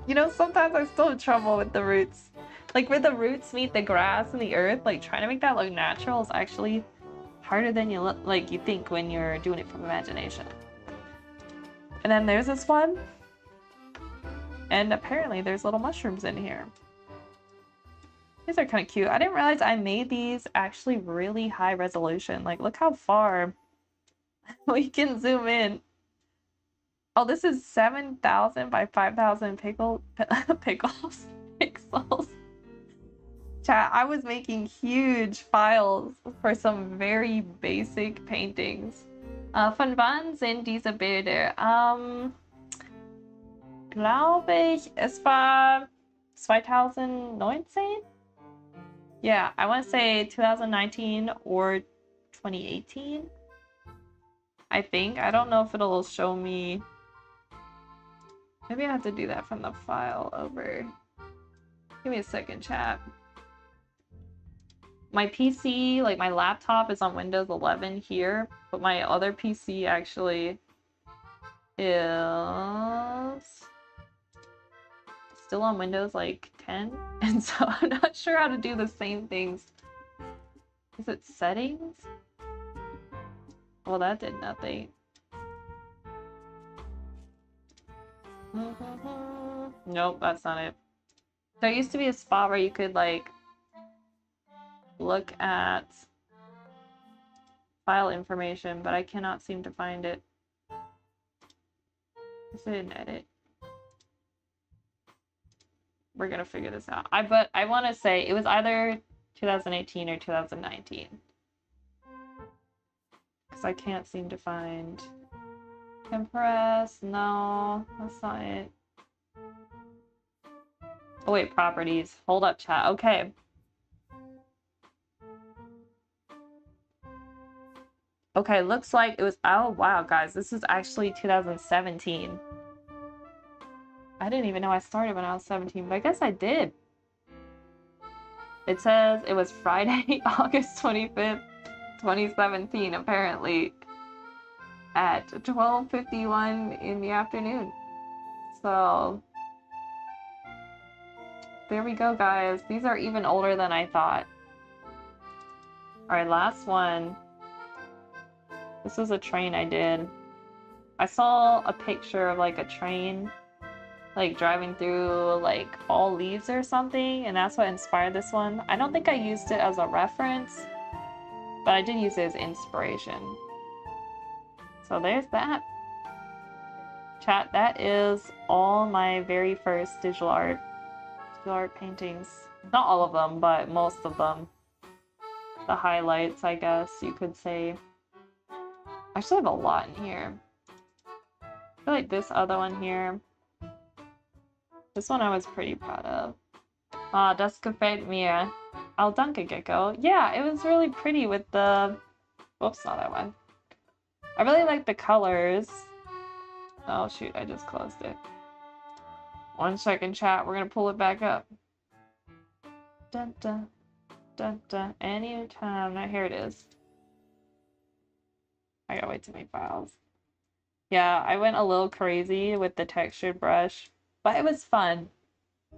You know, sometimes I still have trouble with the roots. Like where the roots meet the grass and the earth, like trying to make that look natural is actually harder than you think when you're doing it from imagination. And then there's this one. And apparently there's little mushrooms in here. These are kind of cute. I didn't realize I made these actually really high resolution. Like look how far we can zoom in. Oh, this is 7,000 by 5,000 pixels. Pixels. Chat, I was making huge files for some very basic paintings. Von wann sind diese Bilder? Glaube ich, es war 2019? Yeah, I want to say 2019 or 2018. I think. I don't know if it'll show me. Maybe I have to do that from the file over. Give me a second, chat. My PC, like my laptop, is on Windows 11 here, but my other PC actually is still on Windows like 10, and so I'm not sure how to do the same things. Is it settings? Well, that did nothing. Nope, that's not it. There used to be a spot where you could like look at file information, but I cannot seem to find it. Is it in edit? We're gonna figure this out. But I want to say it was either 2018 or 2019. Because I can't seem to find compress. No, that's not it. Oh wait, properties. Hold up, chat. Okay. Okay, looks like it was, oh wow, guys, this is actually 2017. I didn't even know I started when I was 17, but I guess I did. It says it was Friday, August 25th, 2017, apparently, at 12:51 in the afternoon. So, there we go, guys. These are even older than I thought. Alright, last one. This was a train I did. I saw a picture of like a train like driving through like fall leaves or something, and that's what inspired this one. I don't think I used it as a reference, but I did use it as inspiration. So there's that. Chat, that is all my very first digital art paintings. Not all of them, but most of them. The highlights, I guess you could say. I actually have a lot in here. I feel like this other one here. This one I was pretty proud of. Ah, das gefällt mir. I'll danke, Gecko. Yeah, it was really pretty with the... Whoops, not that one. I really like the colors. Oh shoot, I just closed it. 1 second, chat. We're gonna pull it back up. Dun dun dun dun. Anytime. Now here it is. I gotta wait to make files. Yeah, I went a little crazy with the textured brush, but it was fun.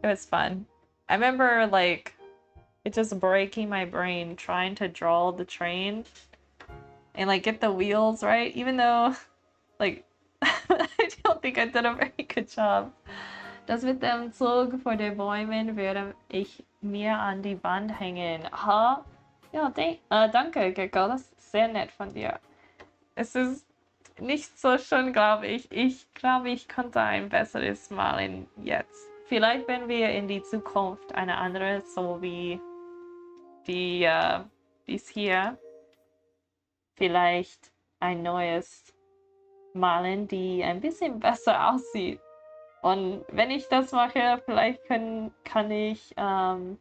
It was fun. I remember like it just breaking my brain trying to draw the train and like get the wheels right, even though like I don't think I did a very good job. Das mit dem Zug vor den Bäumen würde ich mir an die Wand hängen. Ha? Ja, danke, Gecko, das ist sehr nett von dir. Es ist nicht so schön, glaube ich. Ich glaube, ich konnte ein besseres malen jetzt. Vielleicht, wenn wir in die Zukunft eine andere, so wie die, dies hier, vielleicht ein neues malen, die ein bisschen besser aussieht. Und wenn ich das mache, vielleicht kann ich ein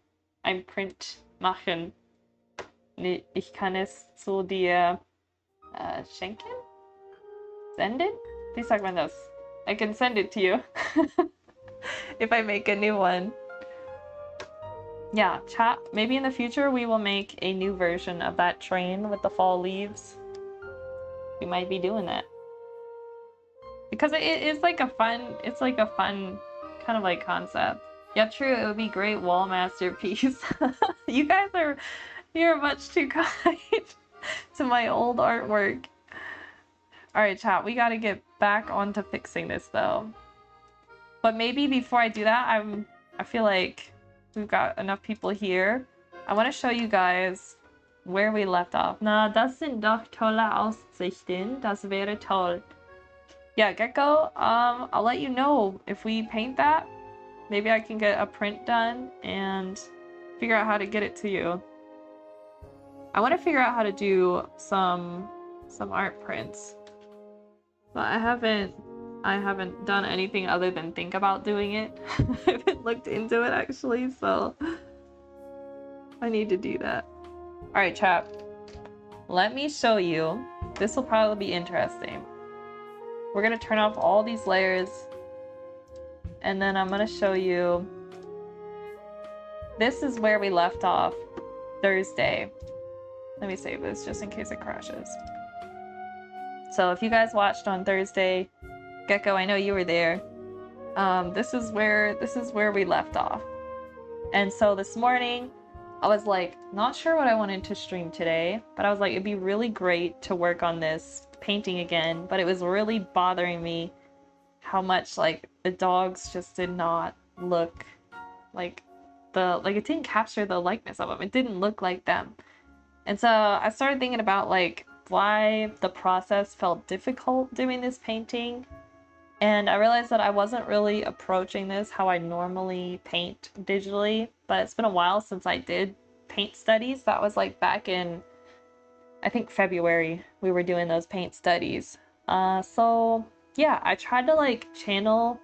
Print machen. Ich kann es zu dir schenken? Senden? Wie sagt man das? I can send it to you if I make a new one. Yeah, chat. Maybe in the future we will make a new version of that train with the fall leaves. We might be doing that. Because it's like a fun, kind of like concept. Yeah, true, it would be great wall masterpiece. You guys you're much too kind to my old artwork. Alright, chat, we gotta get back onto fixing this though. But maybe before I do that, I feel like we've got enough people here. I want to show you guys where we left off. Na, das sind doch tolle Aussichten. Das wäre toll. Yeah, Gecko, I'll let you know if we paint that. Maybe I can get a print done and figure out how to get it to you. I want to figure out how to do some art prints. But I haven't done anything other than think about doing it. I haven't looked into it actually, so I need to do that. Alright, chat. Let me show you. This will probably be interesting. We're gonna turn off all these layers, and then I'm gonna show you. This is where we left off Thursday. Let me save this just in case it crashes. So if you guys watched on Thursday, Gecko, I know you were there. This is where we left off. And so this morning, I was like, not sure what I wanted to stream today, but I was like, it'd be really great to work on this painting again, but it was really bothering me how much like the dogs just did not look like it didn't capture the likeness of them. It didn't look like them. And so I started thinking about like why the process felt difficult doing this painting. And I realized that I wasn't really approaching this how I normally paint digitally, but it's been a while since I did paint studies. That was like back in, I think February, we were doing those paint studies. So yeah, I tried to like channel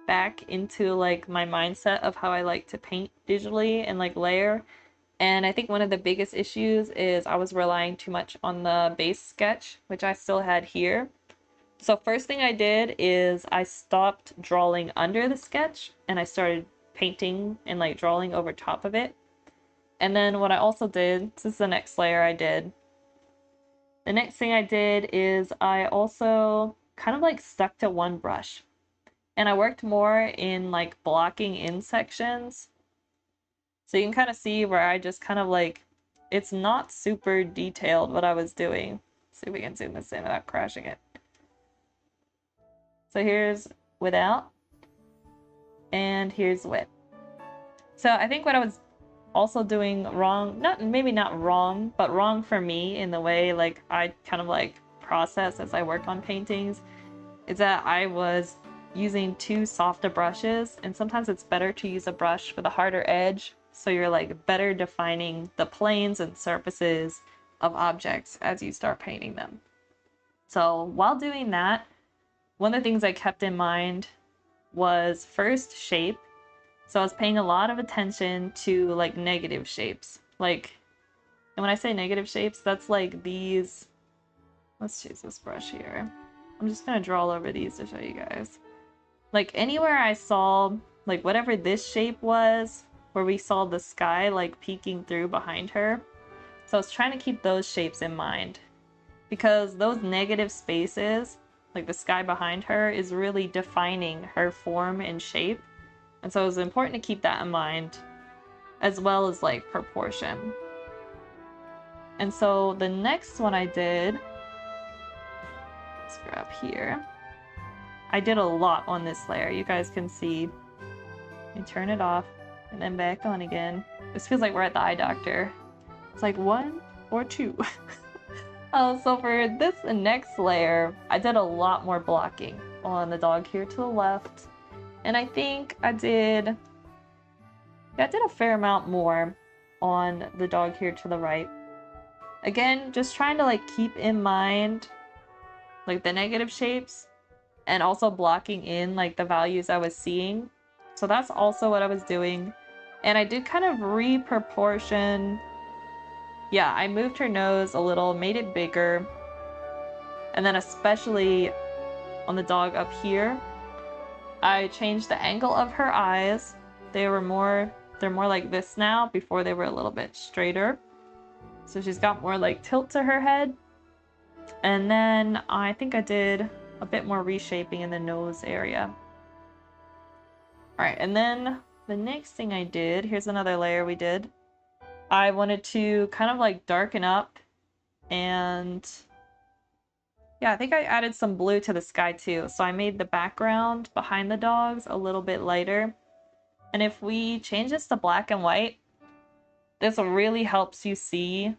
back into like my mindset of how I like to paint digitally and like layer. And I think one of the biggest issues is I was relying too much on the base sketch, which I still had here. So first thing I did is I stopped drawing under the sketch and I started painting and like drawing over top of it. And then what I also did, this is the next layer I did. The next thing I did is I also kind of like stuck to one brush. And I worked more in like blocking in sections. So you can kind of see where I just kind of like, it's not super detailed what I was doing. Let's see if we can zoom this in without crashing it. So here's without, and here's with. So I think what I was also doing wrong, maybe not wrong, but wrong for me in the way like I kind of like process as I work on paintings, is that I was using too soft of brushes, and sometimes it's better to use a brush with a harder edge so you're like better defining the planes and surfaces of objects as you start painting them. So while doing that, one of the things I kept in mind was first shape. So I was paying a lot of attention to like negative shapes. Like, and when I say negative shapes, that's like these. Let's choose this brush here. I'm just gonna draw all over these to show you guys. Like anywhere I saw, like whatever this shape was, where we saw the sky like peeking through behind her. So I was trying to keep those shapes in mind, because those negative spaces, like the sky behind her, is really defining her form and shape. And so it was important to keep that in mind, as well as like proportion. And so the next one I did, let's grab here. I did a lot on this layer. You guys can see. And turn it off and then back on again. This feels like we're at the eye doctor. It's like 1 or 2. So for this next layer, I did a lot more blocking on the dog here to the left. And I think I did a fair amount more on the dog here to the right. Again, just trying to like keep in mind like the negative shapes and also blocking in like the values I was seeing. So that's also what I was doing. And I did kind of reproportion. Yeah, I moved her nose a little, made it bigger. And then especially on the dog up here, I changed the angle of her eyes. They're more like this now. Before they were a little bit straighter. So she's got more like tilt to her head. And then I think I did a bit more reshaping in the nose area. All right, and then the next thing I did, here's another layer we did. I wanted to kind of like darken up, and yeah, I think I added some blue to the sky too. So I made the background behind the dogs a little bit lighter. And if we change this to black and white, this really helps you see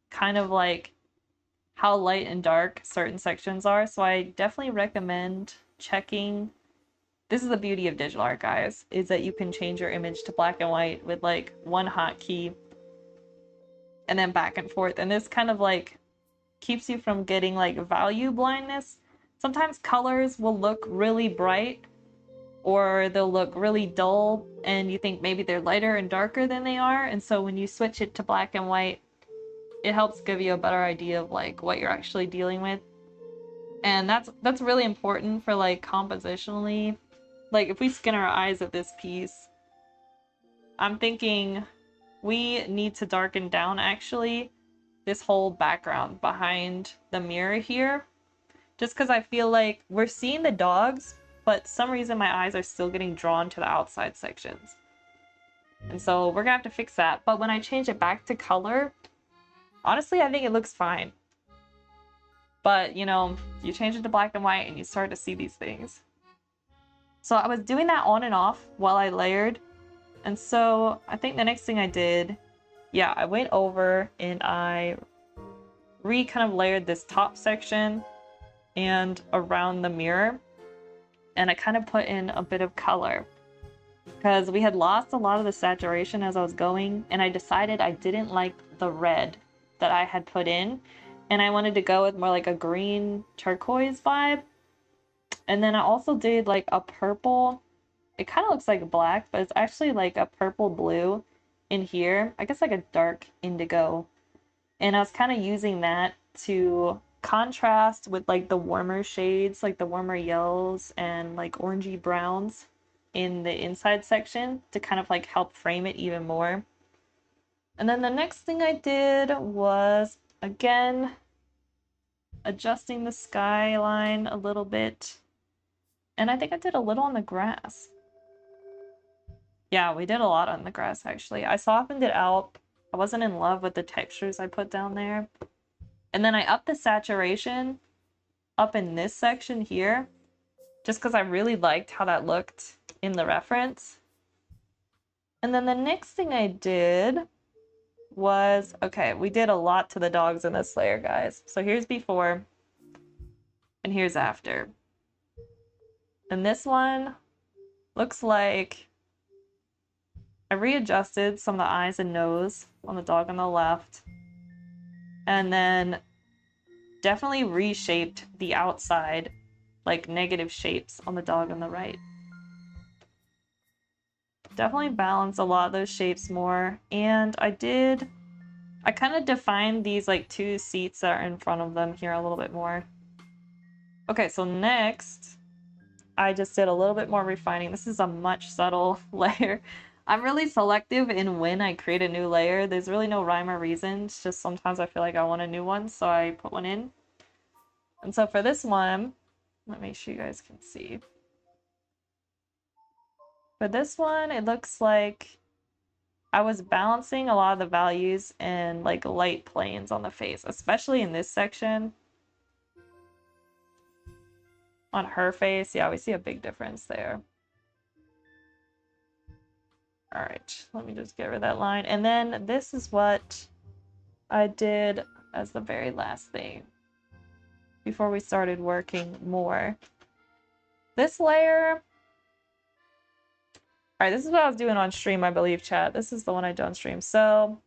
kind of like how light and dark certain sections are. So I definitely recommend checking. This is the beauty of digital art, guys, is that you can change your image to black and white with like one hotkey and then back and forth. And this kind of like keeps you from getting like value blindness. Sometimes colors will look really bright or they'll look really dull and you think maybe they're lighter and darker than they are. And so when you switch it to black and white, it helps give you a better idea of like what you're actually dealing with. And that's really important for like compositionally. Like if we skin our eyes at this piece, I'm thinking we need to darken down actually this whole background behind the mirror here. Just because I feel like we're seeing the dogs, but some reason my eyes are still getting drawn to the outside sections. And so we're gonna have to fix that. But when I change it back to color, honestly, I think it looks fine. But, you know, you change it to black and white and you start to see these things. So I was doing that on and off while I layered. And so I think the next thing I did, yeah, I went over and I kind of layered this top section and around the mirror. And I kind of put in a bit of color because we had lost a lot of the saturation as I was going. And I decided I didn't like the red that I had put in. And I wanted to go with more like a green turquoise vibe. And then I also did like a purple. It kind of looks like black, but it's actually like a purple blue. in here. I guess like a dark indigo. And I was kind of using that to contrast with like the warmer shades, like the warmer yellows and like orangey browns in the inside section to kind of like help frame it even more. And then the next thing I did was, again, adjusting the skyline a little bit. And I think I did a little on the grass. Yeah, we did a lot on the grass, actually. I softened it out. I wasn't in love with the textures I put down there. And then I upped the saturation up in this section here, just because I really liked how that looked in the reference. And then the next thing I did was, okay, we did a lot to the dogs in this layer, guys. So here's before, and here's after. And this one looks like I readjusted some of the eyes and nose on the dog on the left, and then definitely reshaped the outside, like negative shapes on the dog on the right. Definitely balance a lot of those shapes more, and I kind of defined these like two seats that are in front of them here a little bit more. Okay, so next, I just did a little bit more refining. This is a much subtle layer. I'm really selective in when I create a new layer. There's really no rhyme or reason. It's just sometimes I feel like I want a new one, so I put one in. And so for this one, let me make sure you guys can see. For this one, it looks like I was balancing a lot of the values in like light planes on the face, especially in this section. On her face, yeah, we see a big difference there. All right, let me just get rid of that line. And then this is what I did as the very last thing before we started working more. This layer, all right, this is what I was doing on stream, I believe, chat. This is the one I did on stream. So,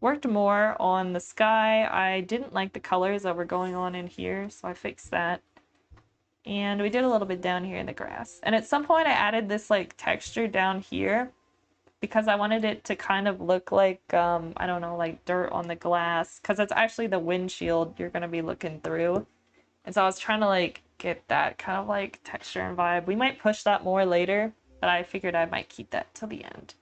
worked more on the sky. I didn't like the colors that were going on in here, so I fixed that. And we did a little bit down here in the grass. And at some point I added this like texture down here because I wanted it to kind of look like, I don't know, like dirt on the glass, because it's actually the windshield you're going to be looking through. And so I was trying to like get that kind of like texture and vibe. We might push that more later, but I figured I might keep that till the end.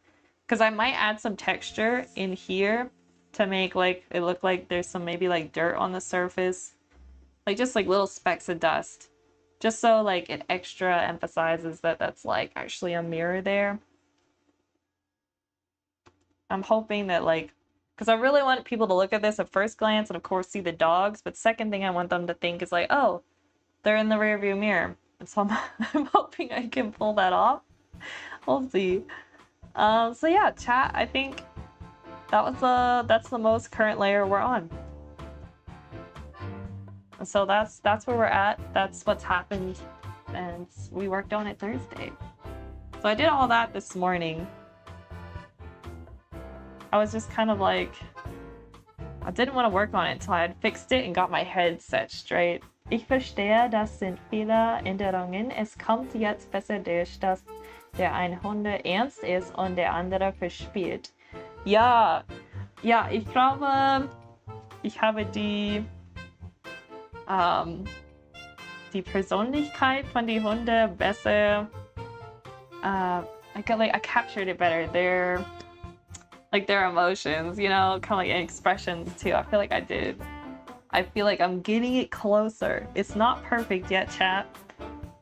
Because I might add some texture in here to make like it look like there's some maybe like dirt on the surface. Like just like little specks of dust. Just so like it extra emphasizes that that's like actually a mirror there. I'm hoping that like, because I really want people to look at this at first glance and of course see the dogs, but second thing I want them to think is like, oh, they're in the rearview mirror. And so I'm hoping I can pull that off. We'll see. So yeah, chat, I think that's the most current layer we're on. So that's where we're at. That's what's happened, and we worked on it Thursday. So I did all that this morning. I was just kind of like, I didn't want to work on it until I had fixed it and got my head set straight. Ich verstehe, das sind viele Änderungen. Es kommt jetzt besser durch, dass der eine Hunde ernst ist und der andere verspielt. Ja, ich glaube, ich habe die Persönlichkeit von den Hunden besser, I captured it better. Their emotions, you know, kind of like expressions too. I feel like I did. I feel like I'm getting it closer. It's not perfect yet, chat,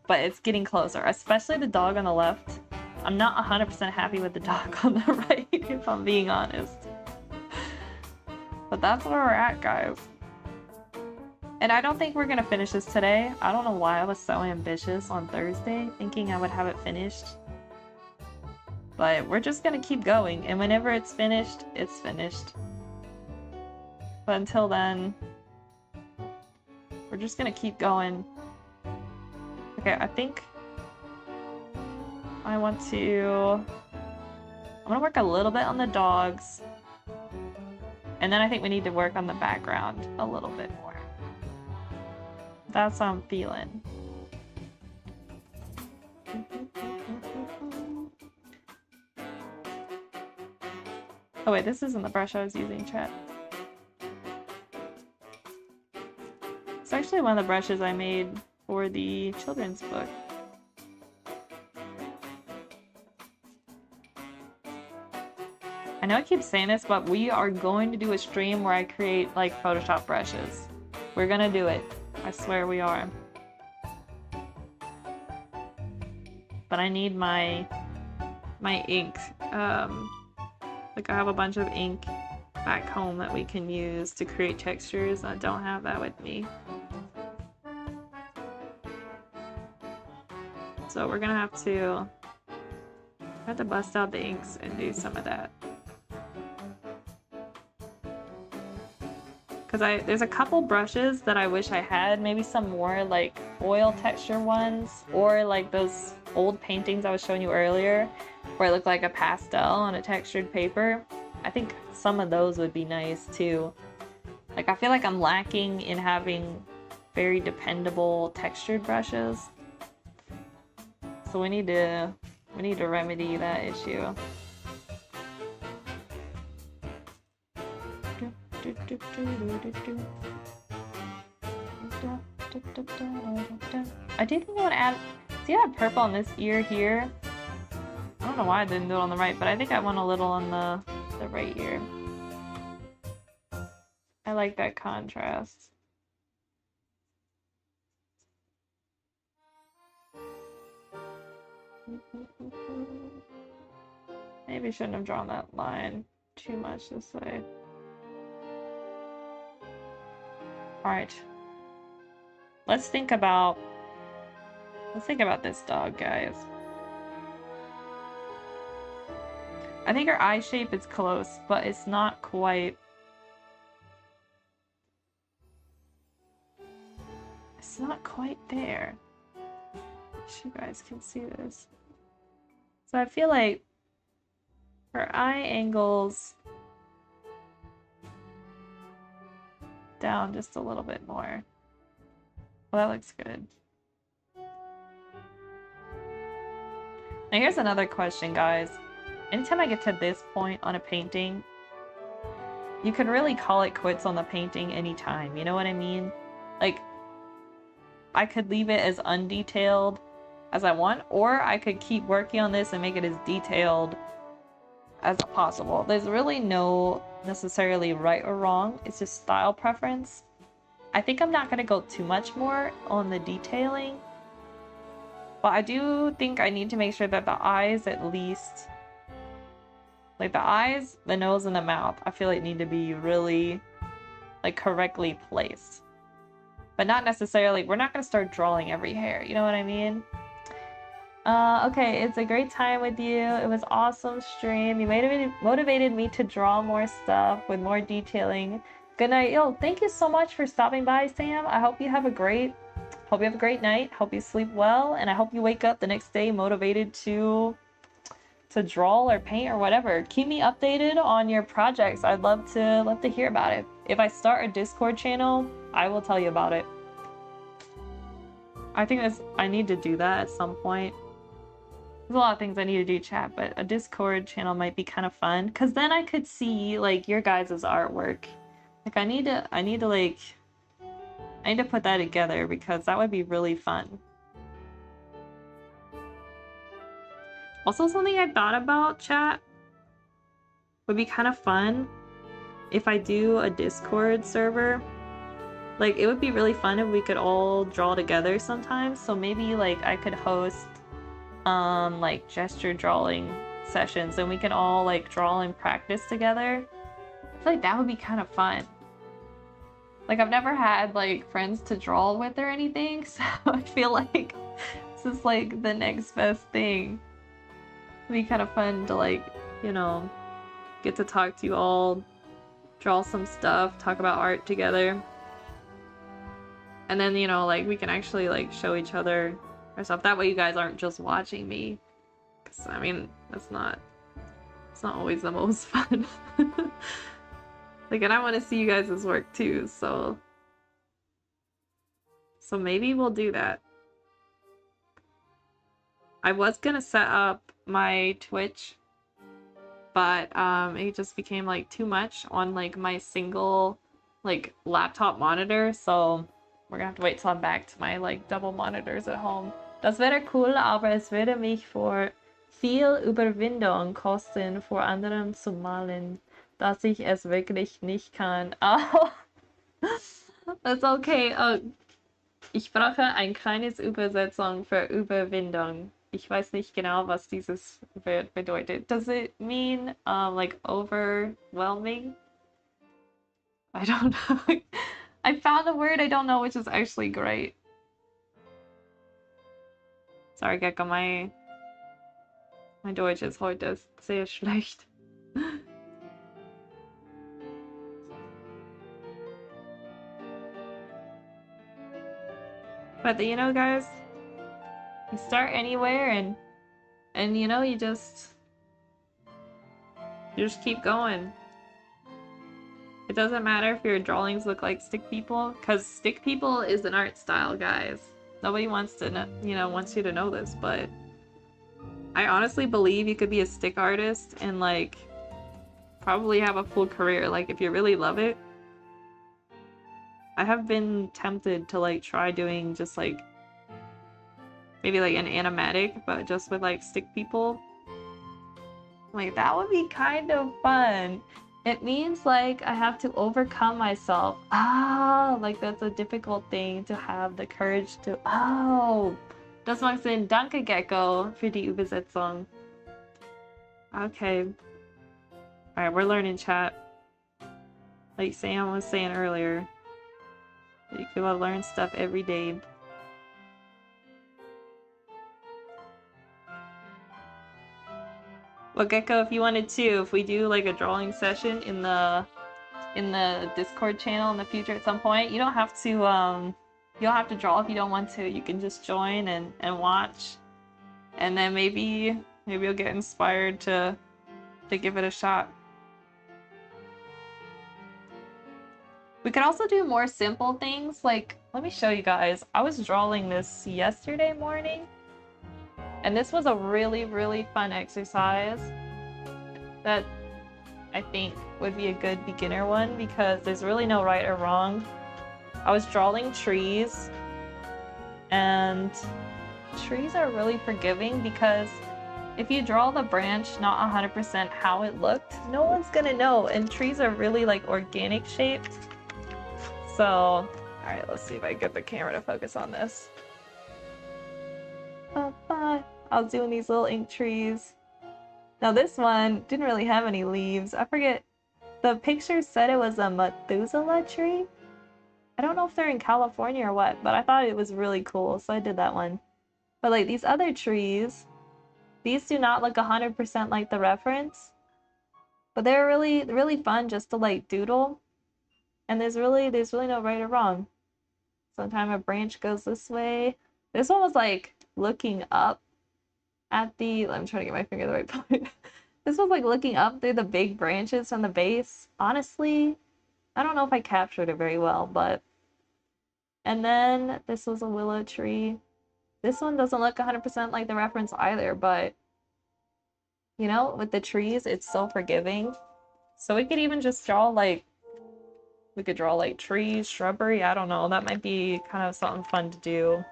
but it's getting closer, especially the dog on the left. I'm not 100% happy with the dog on the right, if I'm being honest. But that's where we're at, guys. And I don't think we're gonna finish this today. I don't know why I was so ambitious on Thursday, thinking I would have it finished. But we're just gonna keep going, and whenever it's finished, it's finished. But until then, we're just gonna keep going. Okay, I think I'm gonna work a little bit on the dogs, and then I think we need to work on the background a little bit more. That's how I'm feeling. Oh wait, this isn't the brush I was using, chat. It's actually one of the brushes I made for the children's book. I know I keep saying this, but we are going to do a stream where I create like Photoshop brushes. We're gonna do it. I swear we are. But I need my ink. Like I have a bunch of ink back home that we can use to create textures. I don't have that with me. So we're gonna have to bust out the inks and do some of that. Because there's a couple brushes that I wish I had, maybe some more like oil texture ones, or like those old paintings I was showing you earlier, where it looked like a pastel on a textured paper. I think some of those would be nice too. Like I feel like I'm lacking in having very dependable textured brushes. So we need to remedy that issue. I do think I want to add. See, I have purple on this ear here. I don't know why I didn't do it on the right, but I think I want a little on the right ear. I like that contrast. Maybe I shouldn't have drawn that line too much this way. Alright. Let's think about this dog, guys. I think her eye shape is close, but it's not quite. It's not quite there. Wish you guys can see this. So I feel like her eye angles down just a little bit more. Well, that looks good. Now here's another question, guys. Anytime I get to this point on a painting, you could really call it quits on the painting anytime, you know what I mean? Like, I could leave it as undetailed as I want, or I could keep working on this and make it as detailed as possible. There's really no necessarily right or wrong, it's just style preference. I think I'm not going to go too much more on the detailing, but I do think I need to make sure that the eyes at least, like the eyes, the nose, and the mouth, I feel like need to be really like correctly placed. But not necessarily, we're not going to start drawing every hair, you know what I mean? Okay, it's a great time with you. It was awesome stream. You motivated me to draw more stuff with more detailing. Good night. Yo, thank you so much for stopping by, Sam. I hope you have a great night. Hope you sleep well, and I hope you wake up the next day motivated to draw or paint or whatever. Keep me updated on your projects. I'd love to hear about it. If I start a Discord channel, I will tell you about it. I think I need to do that at some point. There's a lot of things I need to do, chat, but a Discord channel might be kind of fun, because then I could see like your guys' artwork. Like I need to put that together, because that would be really fun. Also, something I thought about, chat, would be kind of fun if I do a Discord server. Like, it would be really fun if we could all draw together sometimes. So maybe like I could host like gesture drawing sessions, and we can all like draw and practice together. I feel like that would be kind of fun. Like, I've never had like friends to draw with or anything, so I feel like this is like the next best thing. It'd be kind of fun to like, you know, get to talk to you all, draw some stuff, talk about art together. And then, you know, like we can actually like show each other our stuff. That way you guys aren't just watching me. Because, I mean, it's not always the most fun. Like, and I want to see you guys' work too, so maybe we'll do that. I was gonna set up my Twitch but it just became like too much on like my single like laptop monitor, so we're gonna have to wait till I'm back to my like double monitors at home. Das wäre cool, aber es würde mich vor viel Überwindung kosten, vor anderem zu malen, dass ich es wirklich nicht kann. Oh, that's okay. Ich brauche ein kleines Übersetzung für Überwindung. Ich weiß nicht genau, was dieses Wort bedeutet. Does it mean like overwhelming? I don't know. I found a word I don't know, which is actually great. Sorry, Gecko, mein Deutsch ist heute sehr schlecht. But you know, guys, you start anywhere, and you know, you just keep going. It doesn't matter if your drawings look like stick people, because stick people is an art style, guys. Nobody wants to know, wants you to know this, but I honestly believe you could be a stick artist and like probably have a full career. Like if you really love it. I have been tempted to like try doing just like maybe like an animatic, but just with like stick people. Like that would be kind of fun. It means like I have to overcome myself. Ah, like that's a difficult thing to have the courage to. Oh, das macht Sinn. Danke, Gecko, für die Übersetzung. Okay. Alright, we're learning, chat. Like Sam was saying earlier. You can learn stuff every day. Well, Gecko, if you wanted to, if we do like a drawing session in the Discord channel in the future at some point, you don't have to draw if you don't want to. You can just join and watch, and then maybe you'll get inspired to give it a shot. We could also do more simple things, like, let me show you guys. I was drawing this yesterday morning, and this was a really, really fun exercise that I think would be a good beginner one because there's really no right or wrong. I was drawing trees, and trees are really forgiving because if you draw the branch not 100% how it looked, no one's gonna know, and trees are really like organic shaped. So, alright, let's see if I can get the camera to focus on this. I was doing these little ink trees. Now this one didn't really have any leaves. I forget, the picture said it was a Methuselah tree. I don't know if they're in California or what, but I thought it was really cool, so I did that one. But like these other trees, these do not look 100% like the reference, but they're really, really fun just to like doodle. And there's really no right or wrong. Sometimes a branch goes this way. This one was like looking up at the, I'm trying to get my finger the right point. This was like looking up through the big branches from the base. Honestly, I don't know if I captured it very well, but. And then this was a willow tree. This one doesn't look 100% like the reference either, but you know, with the trees, it's so forgiving. So we could even just draw like, we could draw like trees, shrubbery, I don't know. That might be kind of something fun to do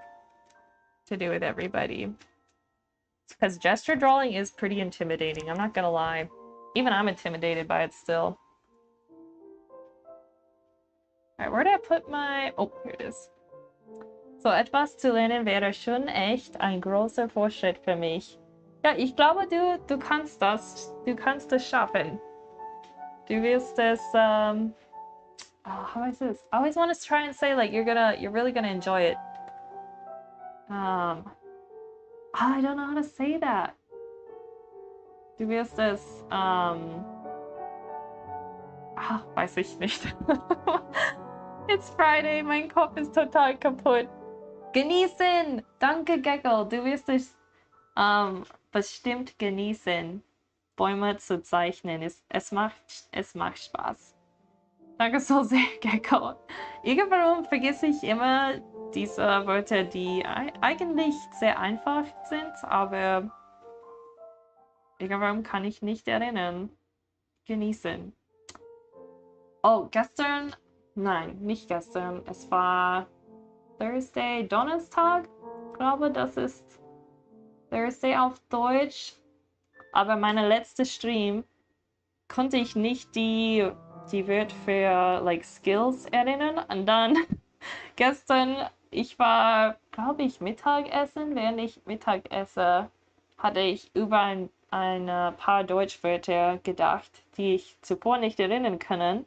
with everybody. Because gesture drawing is pretty intimidating, I'm not gonna lie. Even I'm intimidated by it still. Alright, where did I put my... Oh, here it is. So etwas zu lernen wäre schon echt ein großer Fortschritt für mich. Ja, ich glaube, du kannst das. Du kannst es schaffen. Du wirst es, oh, how is this? I always want to try and say like you're really gonna enjoy it. I don't know how to say that. Du wirst es, weiß ich nicht. It's Friday, mein Kopf ist total kaputt. Genießen! Danke, Gecko. Du wirst es bestimmt genießen, Bäume zu zeichnen. Es macht Spaß. Danke so sehr, Gecko. Irgendwann vergesse ich immer diese Wörter, die eigentlich sehr einfach sind, aber Warum kann ich nicht erinnern? Genießen. Oh, gestern? Nein, nicht gestern. Es war Thursday, Donnerstag. Ich glaube, das ist Thursday auf Deutsch. Aber meine letzte Stream konnte ich nicht die Wörter für like Skills erinnern. Und dann gestern, ich war, glaube ich, Mittagessen. Während ich Mittag esse, hatte ich über ein paar Deutschwörter gedacht, die ich zuvor nicht erinnern können.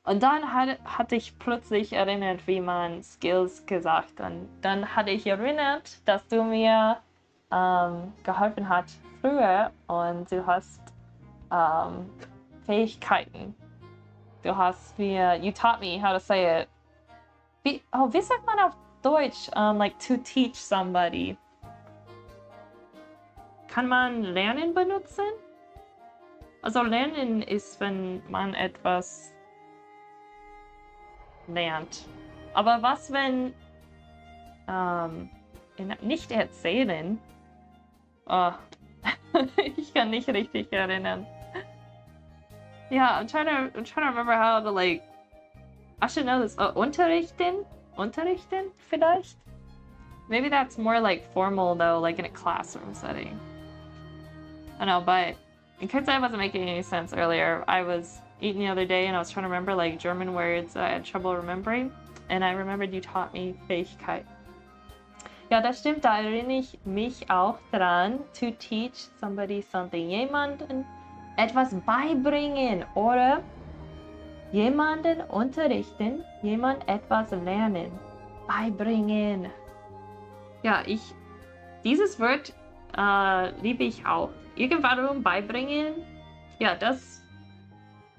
Und dann hatte ich plötzlich erinnert, wie man Skills gesagt. Und dann hatte ich erinnert, dass du mir geholfen hast früher und du hast Fähigkeiten. Du hast mir, you taught me how to say it. Wie sagt man auf Deutsch? Like to teach somebody. Kann man lernen benutzen? Also lernen ist, wenn man etwas lernt. Aber was, wenn nicht erzählen? Oh. Ich kann nicht richtig erinnern. Yeah, I'm trying to remember how to like. I should know this. Unterrichten? Unterrichten vielleicht? Maybe that's more like formal though, like in a classroom setting. I don't know, but in case I wasn't making any sense earlier, I was eating the other day and I was trying to remember like German words that I had trouble remembering, and I remembered you taught me Fähigkeit. Ja, das stimmt, da erinnere ich mich auch dran. To teach somebody something. Jemanden etwas beibringen oder jemanden unterrichten, jemand etwas lernen. Beibringen. Ja, dieses Wort liebe ich auch. Irgendwann beibringen. Ja, das.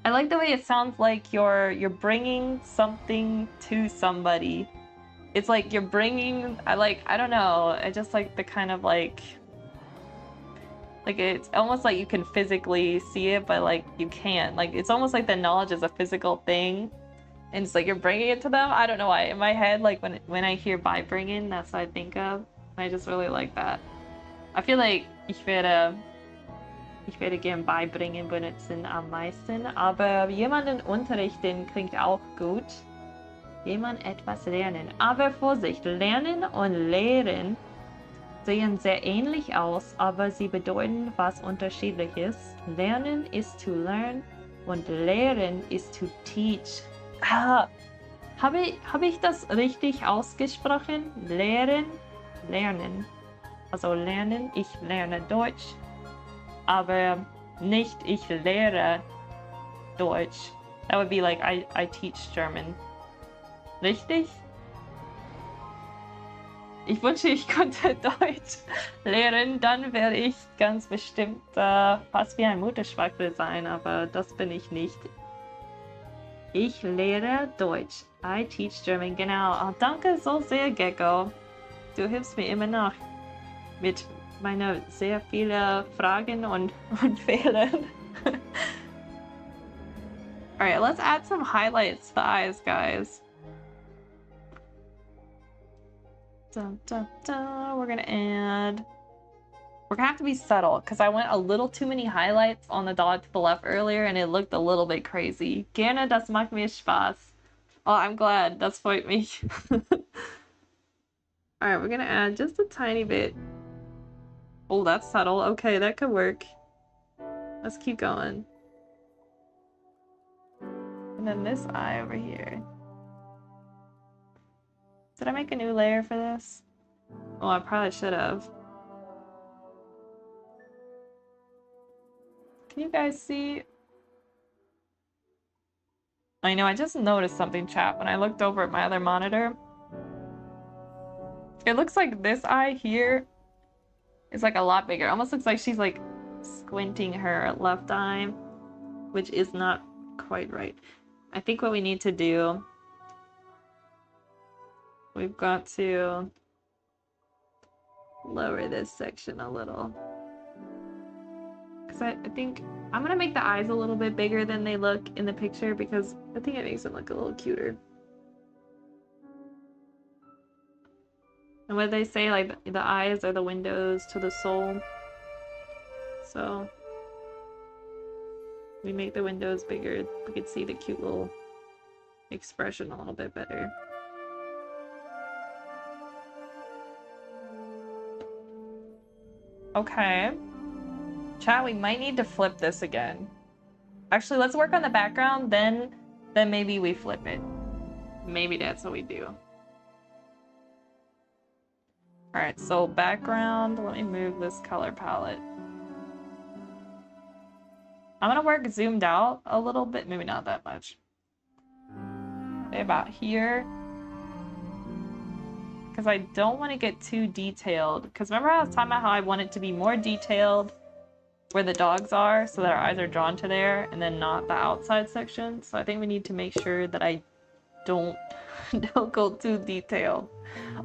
I like the way it sounds like you're bringing something to somebody. It's like you're bringing, I don't know, I just like the kind of like it's almost like you can physically see it, but like you can't. Like it's almost like the knowledge is a physical thing, and it's like you're bringing it to them. I don't know why. In my head, like when I hear by bringing, that's what I think of. I just really like that. I feel like ich werde gern beibringen benutzen am meisten, aber jemanden unterrichten klingt auch gut. Jemand etwas lernen. Aber Vorsicht, lernen und lehren sehen sehr ähnlich aus, aber sie bedeuten was Unterschiedliches. Lernen ist to learn und lehren ist to teach. Habe ich das richtig ausgesprochen? Lehren, lernen. Also lernen, ich lerne Deutsch, aber nicht ich lehre Deutsch. That would be like I teach German. Richtig? Ich wünsche, ich könnte Deutsch lernen, dann wäre ich ganz bestimmt fast wie ein Muttersprachler sein, aber das bin ich nicht. Ich lehre Deutsch. I teach German, genau. Oh, danke so sehr, Gecko. Du hilfst mir immer noch mit meinen sehr vielen Fragen und Fehlern. Alright, let's add some highlights to the eyes, guys. Dun, dun, dun. We're gonna have to be subtle because I went a little too many highlights on the dog to the left earlier and it looked a little bit crazy. Gerne, das macht mir Spaß. Oh, I'm glad. Das freut mich. Alright, we're gonna add just a tiny bit. Oh, that's subtle. Okay, that could work. Let's keep going. And then this eye over here. Did I make a new layer for this? Oh, I probably should have. Can you guys see? I know, I just noticed something, chat, when I looked over at my other monitor. It looks like this eye here is like a lot bigger. It almost looks like she's like squinting her left eye, which is not quite right. I think what we need to do, we've got to lower this section a little. Because I think I'm going to make the eyes a little bit bigger than they look in the picture because I think it makes them look a little cuter. And what they say, like, the eyes are the windows to the soul. So we make the windows bigger, we could see the cute little expression a little bit better. Okay. Chat, we might need to flip this again. Actually, let's work on the background, then maybe we flip it. Maybe that's what we do. Alright, so background, let me move this color palette. I'm gonna work zoomed out a little bit, maybe not that much. Say about here. Because I don't want to get too detailed. Because remember I was talking about how I want it to be more detailed where the dogs are, so that our eyes are drawn to there, and then not the outside section. So I think we need to make sure that I don't go too detailed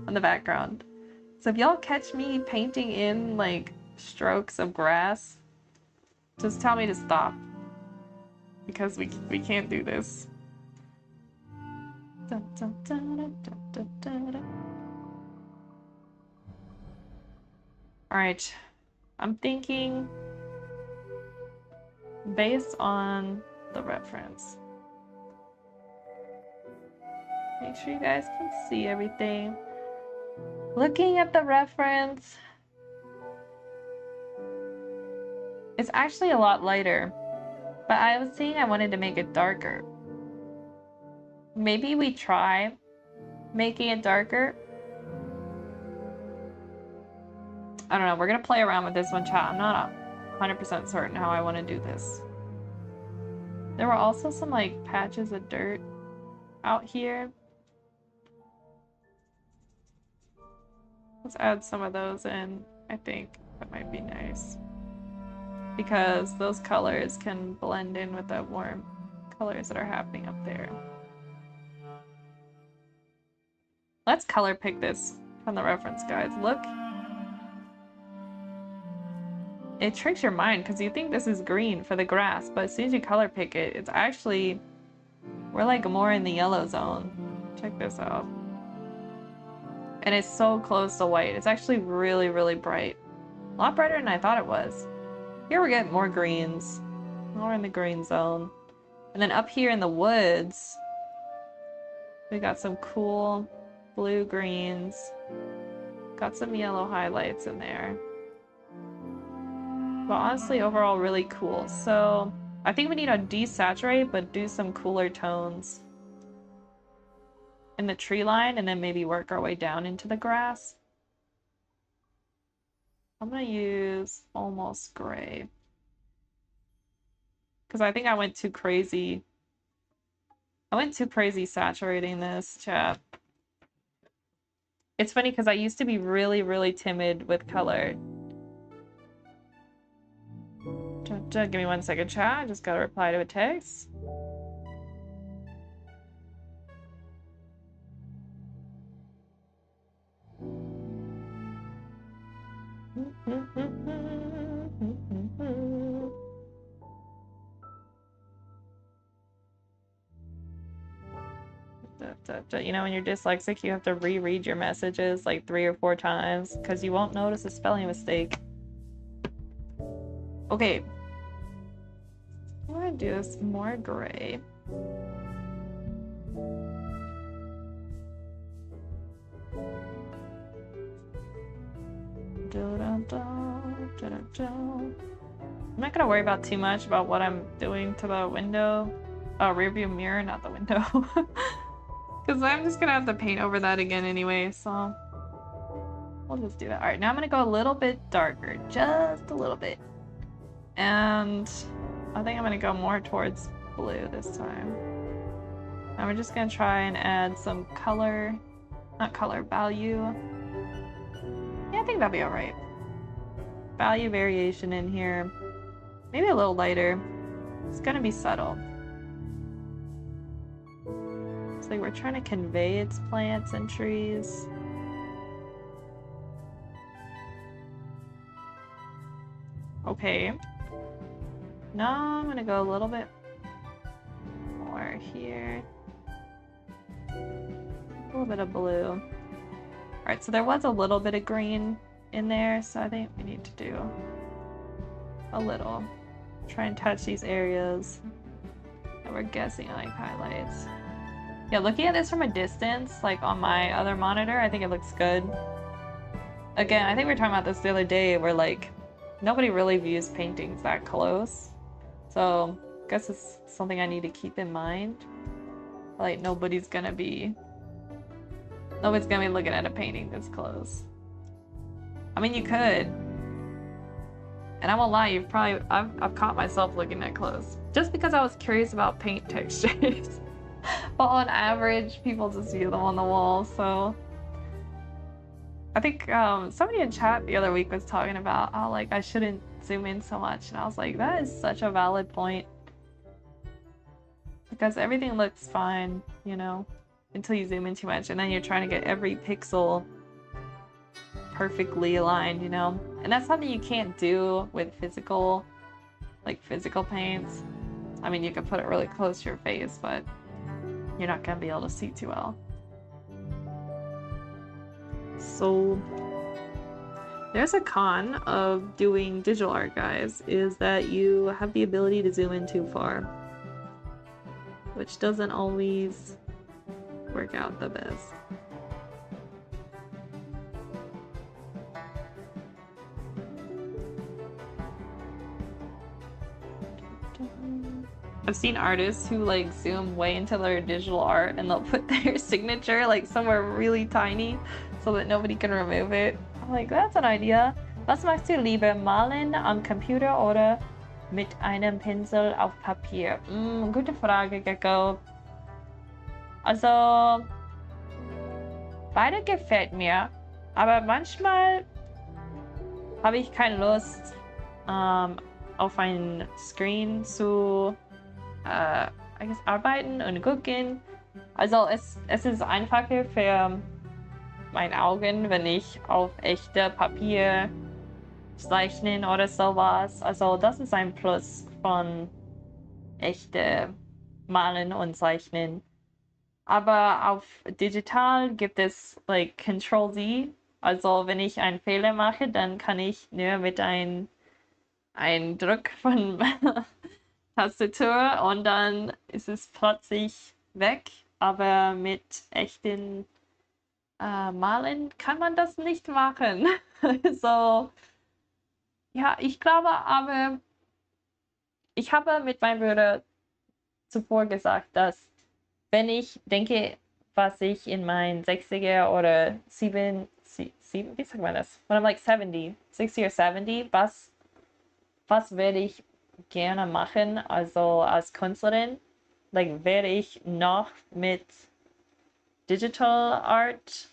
on the background. So if y'all catch me painting in like strokes of grass, just tell me to stop, because we can't do this. Dun, dun, dun, dun, dun, dun, dun. All right, I'm thinking based on the reference. Make sure you guys can see everything. Looking at the reference, it's actually a lot lighter, but I was saying I wanted to make it darker. Maybe we try making it darker. I don't know, we're gonna play around with this one, chat. I'm not 100% certain how I want to do this. There were also some like patches of dirt out here. Let's add some of those in. I think that might be nice, because those colors can blend in with the warm colors that are happening up there. Let's color pick this from the reference, guys. Look. It tricks your mind because you think this is green for the grass, but as soon as you color pick it, it's actually, we're like more in the yellow zone. Check this out. And it's so close to white. It's actually really, really bright. A lot brighter than I thought it was. Here we're getting more greens. More in the green zone. And then up here in the woods, we got some cool blue greens. Got some yellow highlights in there. But honestly, overall, really cool. So I think we need to desaturate, but do some cooler tones in the tree line, and then maybe work our way down into the grass. I'm gonna use almost gray, because I think I went too crazy. I went too crazy saturating this, chat. It's funny because I used to be really, really timid with color. Give me 1 second, chat. I just gotta reply to a text. You know, when you're dyslexic, you have to reread your messages like 3 or 4 times because you won't notice a spelling mistake. Okay. I'm gonna do this more gray. I'm not gonna worry about too much about what I'm doing to the window. Oh, rear view mirror, not the window. Because I'm just gonna have to paint over that again anyway, so we'll just do that. Alright, now I'm gonna go a little bit darker, just a little bit. And I think I'm gonna go more towards blue this time. And we're just gonna try and add some color, not color, value. Yeah, I think that'll be alright. Value variation in here. Maybe a little lighter. It's gonna be subtle. It's like we're trying to convey its plants and trees. Okay. Now I'm gonna go a little bit more here. A little bit of blue. Alright, so there was a little bit of green in there, so I think we need to do a little. Try and touch these areas that we're guessing like highlights. Yeah, looking at this from a distance, like on my other monitor, I think it looks good. Again, I think we were talking about this the other day where like nobody really views paintings that close. So I guess it's something I need to keep in mind. Like nobody's gonna be looking at a painting this close. I mean, you could. And I won't lie, I've caught myself looking at close. Just because I was curious about paint textures. But on average, people just view them on the wall, so... I think somebody in chat the other week was talking about how like I shouldn't zoom in so much, and I was like, that is such a valid point. Because everything looks fine, you know, until you zoom in too much, and then you're trying to get every pixel perfectly aligned, you know? And that's something you can't do with physical paints. I mean, you can put it really close to your face, but you're not gonna be able to see too well. So there's a con of doing digital art, guys, is that you have the ability to zoom in too far, which doesn't always work out the best. I've seen artists who like zoom way into their digital art and they'll put their signature like somewhere really tiny so that nobody can remove it. I'm like, that's an idea. Was machst du lieber, malen am Computer oder mit einem Pinsel auf Papier? Gute Frage, Gecko. Also, beide gefällt mir, aber manchmal habe ich keine Lust, auf ein Screen zu arbeiten und gucken. Also es ist einfacher für meine Augen, wenn ich auf echte Papier zeichnen oder sowas. Also das ist ein Plus von echte Malen und Zeichnen. Aber auf digital gibt es like Ctrl-Z. Also wenn ich einen Fehler mache, dann kann ich nur mit ein Druck von Tastatur und dann ist es plötzlich weg. Aber mit echten Malen kann man das nicht machen. So, ja, ich glaube aber, ich habe mit meinem Bruder zuvor gesagt, dass wenn ich denke, was ich in meinen 60er oder 7, wie sagt man das? When I'm like 70, 60 or 70, was werde ich gerne machen, also als Künstlerin? Like, werde ich noch mit Digital Art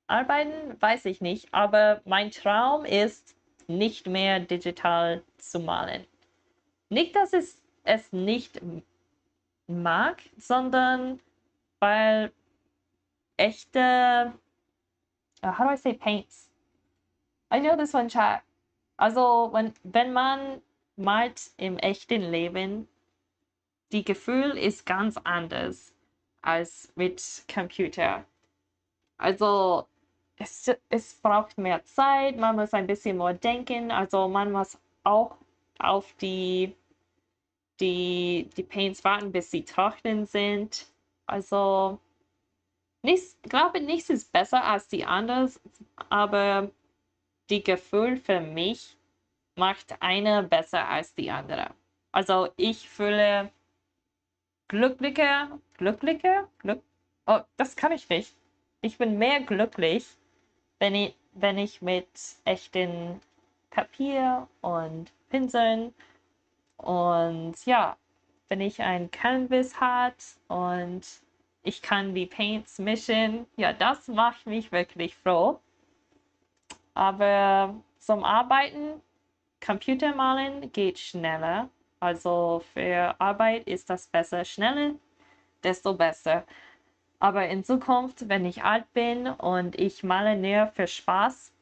arbeiten? Weiß ich nicht, aber mein Traum ist, nicht mehr digital zu malen. Nicht, dass es nicht mag, sondern weil echte, how do I say paints? I know this one, chat. Also, wenn man malt im echten Leben, die Gefühl ist ganz anders als mit Computer. Also, es braucht mehr Zeit, man muss ein bisschen mehr denken, also man muss auch auf die Paints warten, bis sie trocken sind. Also, glaube nichts ist besser als die anderen, aber die Gefühl für mich macht eine besser als die andere. Also ich fühle glücklicher, oh, das kann ich nicht. Ich bin mehr glücklich, wenn ich mit echten Papier und Pinseln und ja, wenn ich ein Canvas hat und ich kann die Paints mischen, ja, das macht mich wirklich froh. Aber zum Arbeiten, Computermalen geht schneller. Also für Arbeit ist das besser. Schneller, desto besser. Aber in Zukunft, wenn ich alt bin und ich male nur für Spaß,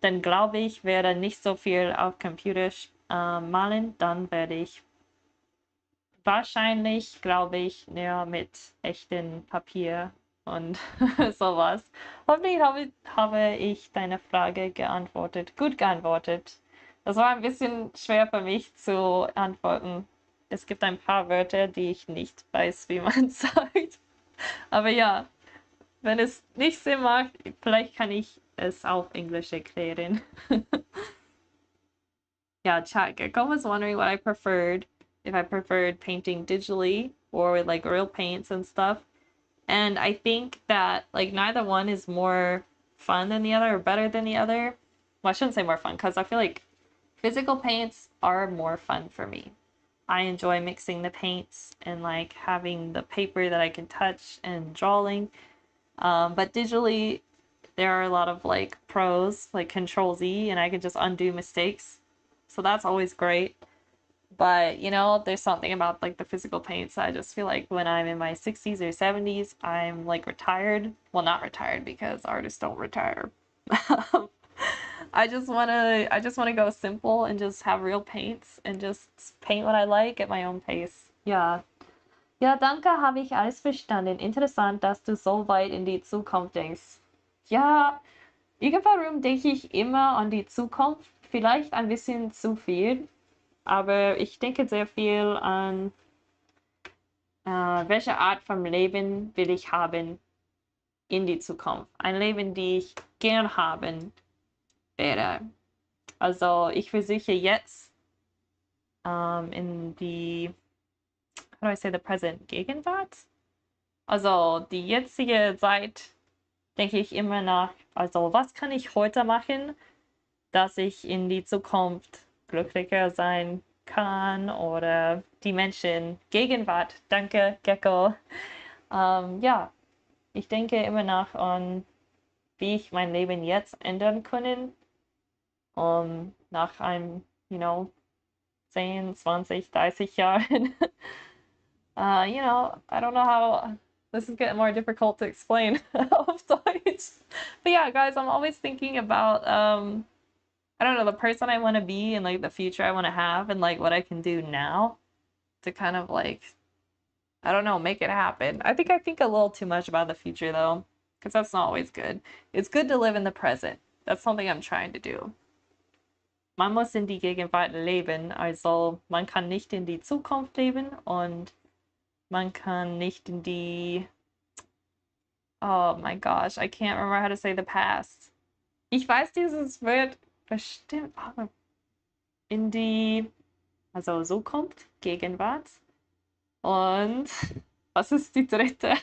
dann glaube ich, werde nicht so viel auf Computer malen. Dann werde ich wahrscheinlich, glaube ich, nur mit echtem Papier und sowas. Hoffentlich habe ich deine Frage geantwortet. Gut geantwortet. Das war ein bisschen schwer für mich zu antworten. Es gibt ein paar Wörter, die ich nicht weiß, wie man sagt. Aber ja, wenn es nicht Sinn macht, vielleicht kann ich es auf Englisch erklären. Yeah, chat Gecko was wondering what I preferred, if I preferred painting digitally or with like real paints and stuff. And I think that like neither one is more fun than the other or better than the other. Well, I shouldn't say more fun because I feel like physical paints are more fun for me. I enjoy mixing the paints and like having the paper that I can touch and drawing. But digitally, there are a lot of like pros, like Control Z, and I can just undo mistakes. So that's always great. But you know, there's something about like the physical paints. I just feel like when I'm in my 60s or 70s, I'm like retired. Well, not retired because artists don't retire. I just wanna go simple and just have real paints and just paint what I like at my own pace. Ja. Ja, danke, habe ich alles verstanden. Interessant, dass du so weit in die Zukunft denkst. Ja, irgendwann denke ich immer an die Zukunft. Vielleicht ein bisschen zu viel, aber ich denke sehr viel an, welche Art von Leben will ich haben in die Zukunft. Ein Leben, die ich gern haben werde. Also ich versuche jetzt in die, how do I say the present, Gegenwart? Also die jetzige Zeit denke ich immer nach, also was kann ich heute machen, dass ich in die Zukunft glücklicher sein kann oder die Menschen Gegenwart. Danke, Gecko. Ja, ich denke immer nach an, wie ich mein Leben jetzt ändern können, nach einem, 10, 20, 30 Jahren. I don't know how this is getting more difficult to explain auf Deutsch. But yeah, guys, I'm always thinking about I don't know, the person I want to be and like the future I want to have and like what I can do now to kind of like, I don't know, make it happen. I think a little too much about the future though, because that's not always good. It's good to live in the present. That's something I'm trying to do. Man muss in die Gegenwart leben, also man kann nicht in die Zukunft leben und man kann nicht in die, oh my gosh, I can't remember how to say the past. Ich weiß dieses Wort bestimmt, aber in die, also so kommt Gegenwart. Und was ist die dritte?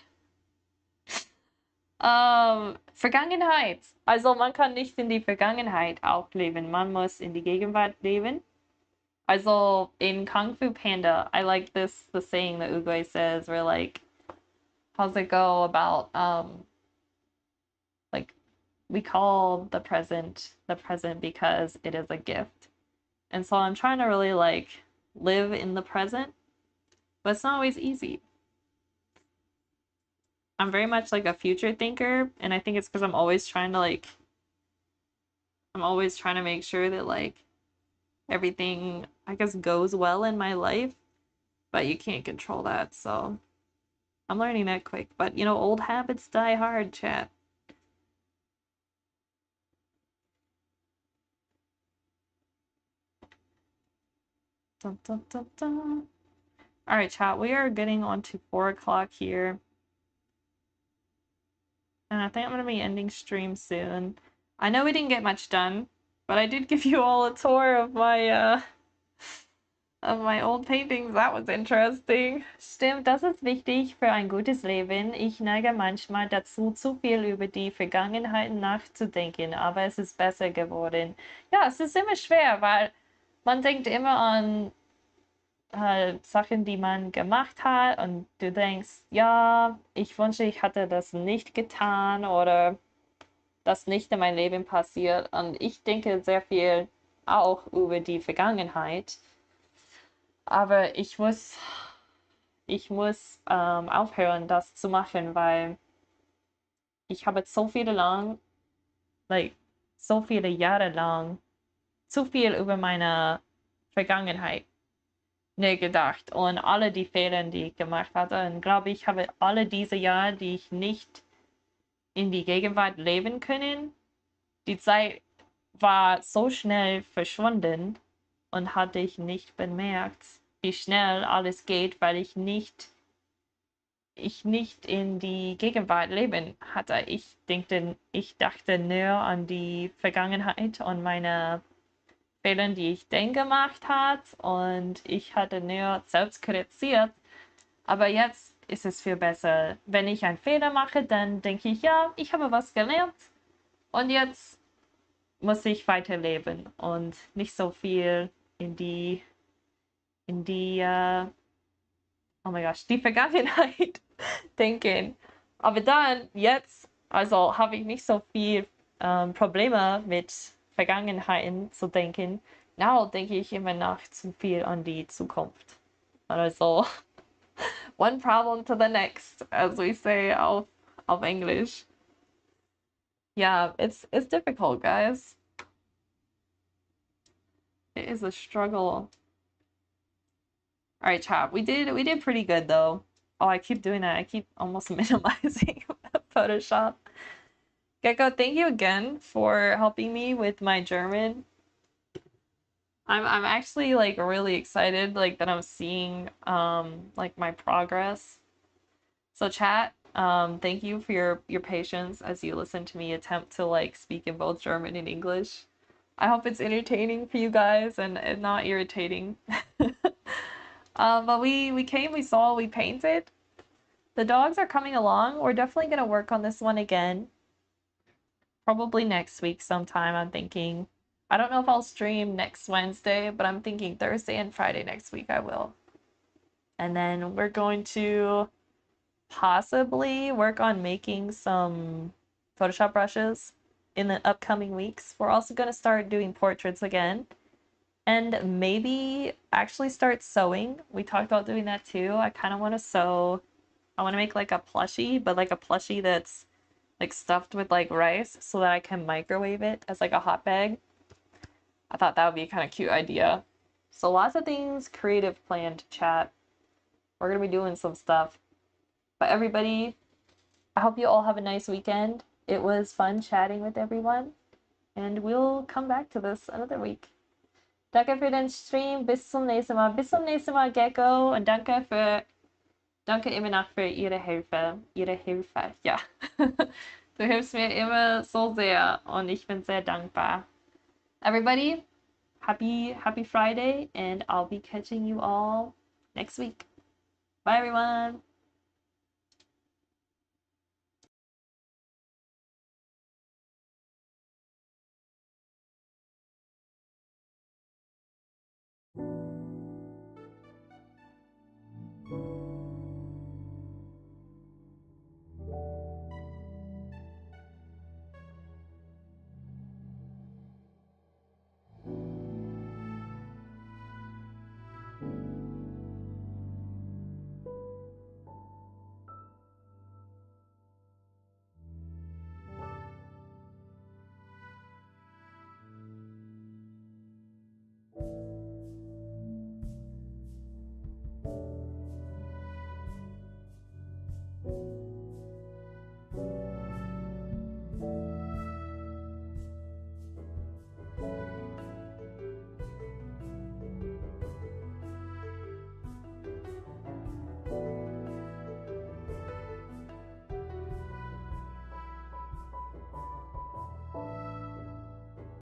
Vergangenheit. Also man kann nicht in die Vergangenheit auch leben. Man muss in die Gegenwart leben. Also in Kung Fu Panda, I like the saying that Uguay says, where like, how's it go about like we call the present because it is a gift. And so I'm trying to really like live in the present, but it's not always easy. I'm very much like a future thinker, and I think it's because I'm always trying to make sure that like everything I guess goes well in my life, but you can't control that, so I'm learning that quick. But you know, old habits die hard, chat. Dun, dun, dun, dun. All right, chat, we are getting on to 4 o'clock here. And I think I'm going to be ending stream soon. I know we didn't get much done, but I did give you all a tour of my old paintings. That was interesting. Stimmt, das ist wichtig für ein gutes Leben. Ich neige manchmal dazu, zu viel über die Vergangenheit nachzudenken, aber es ist besser geworden. Ja, es ist immer schwer, weil man denkt immer an Sachen, die man gemacht hat und du denkst, ja, ich wünsche, ich hatte das nicht getan oder das nicht in meinem Leben passiert. Und ich denke sehr viel auch über die Vergangenheit. Aber ich muss aufhören, das zu machen, weil ich habe so viele Jahre lang zu viel über meine Vergangenheit gedacht und alle die Fehler, die ich gemacht hatte. Und glaube ich, habe alle diese Jahre, die ich nicht in die Gegenwart leben können, die Zeit war so schnell verschwunden und hatte ich nicht bemerkt, wie schnell alles geht, weil ich nicht in die Gegenwart leben hatte. Ich dachte nur an die Vergangenheit und meine Fehler, die ich dann gemacht habe, und ich hatte nur selbst kritisiert. Aber jetzt ist es viel besser. Wenn ich einen Fehler mache, dann denke ich, ja, ich habe was gelernt und jetzt muss ich weiterleben und nicht so viel in die oh mein Gott, die Vergangenheit denken. Aber dann, jetzt, also habe ich nicht so viel Probleme mit Vergangenheiten zu denken. Now denke ich immer noch zu viel an die Zukunft. Also, one problem to the next, as we say auf Englisch. Yeah, it's difficult, guys. It is a struggle. All right, chat. We did pretty good though. Oh, I keep doing that. I keep almost minimizing Photoshop. Gecko, thank you again for helping me with my German. I'm actually like really excited like that I'm seeing like my progress. So chat, thank you for your patience as you listen to me attempt to like speak in both German and English. I hope it's entertaining for you guys and not irritating. But we came, we saw, we painted. The dogs are coming along. We're definitely gonna work on this one again. Probably next week sometime, I'm thinking. I don't know if I'll stream next Wednesday, but I'm thinking Thursday and Friday next week I will. And then we're going to possibly work on making some Photoshop brushes in the upcoming weeks. We're also going to start doing portraits again and maybe actually start sewing. We talked about doing that too. I kind of want to sew. I want to make like a plushie, but like a plushie that's like stuffed with like rice so that I can microwave it as like a hot bag. I thought that would be a kind of cute idea. So lots of things creative planned to chat. We're gonna be doing some stuff. But everybody, I hope you all have a nice weekend. It was fun chatting with everyone. And we'll come back to this another week. Danke für den Stream. Bis zum nächsten Mal. Bis zum nächsten Mal, Gecko. Und danke immer noch für Ihre Hilfe. Ihre Hilfe, ja. Du hilfst mir immer so sehr und ich bin sehr dankbar. Everybody, happy Friday, and I'll be catching you all next week. Bye, everyone.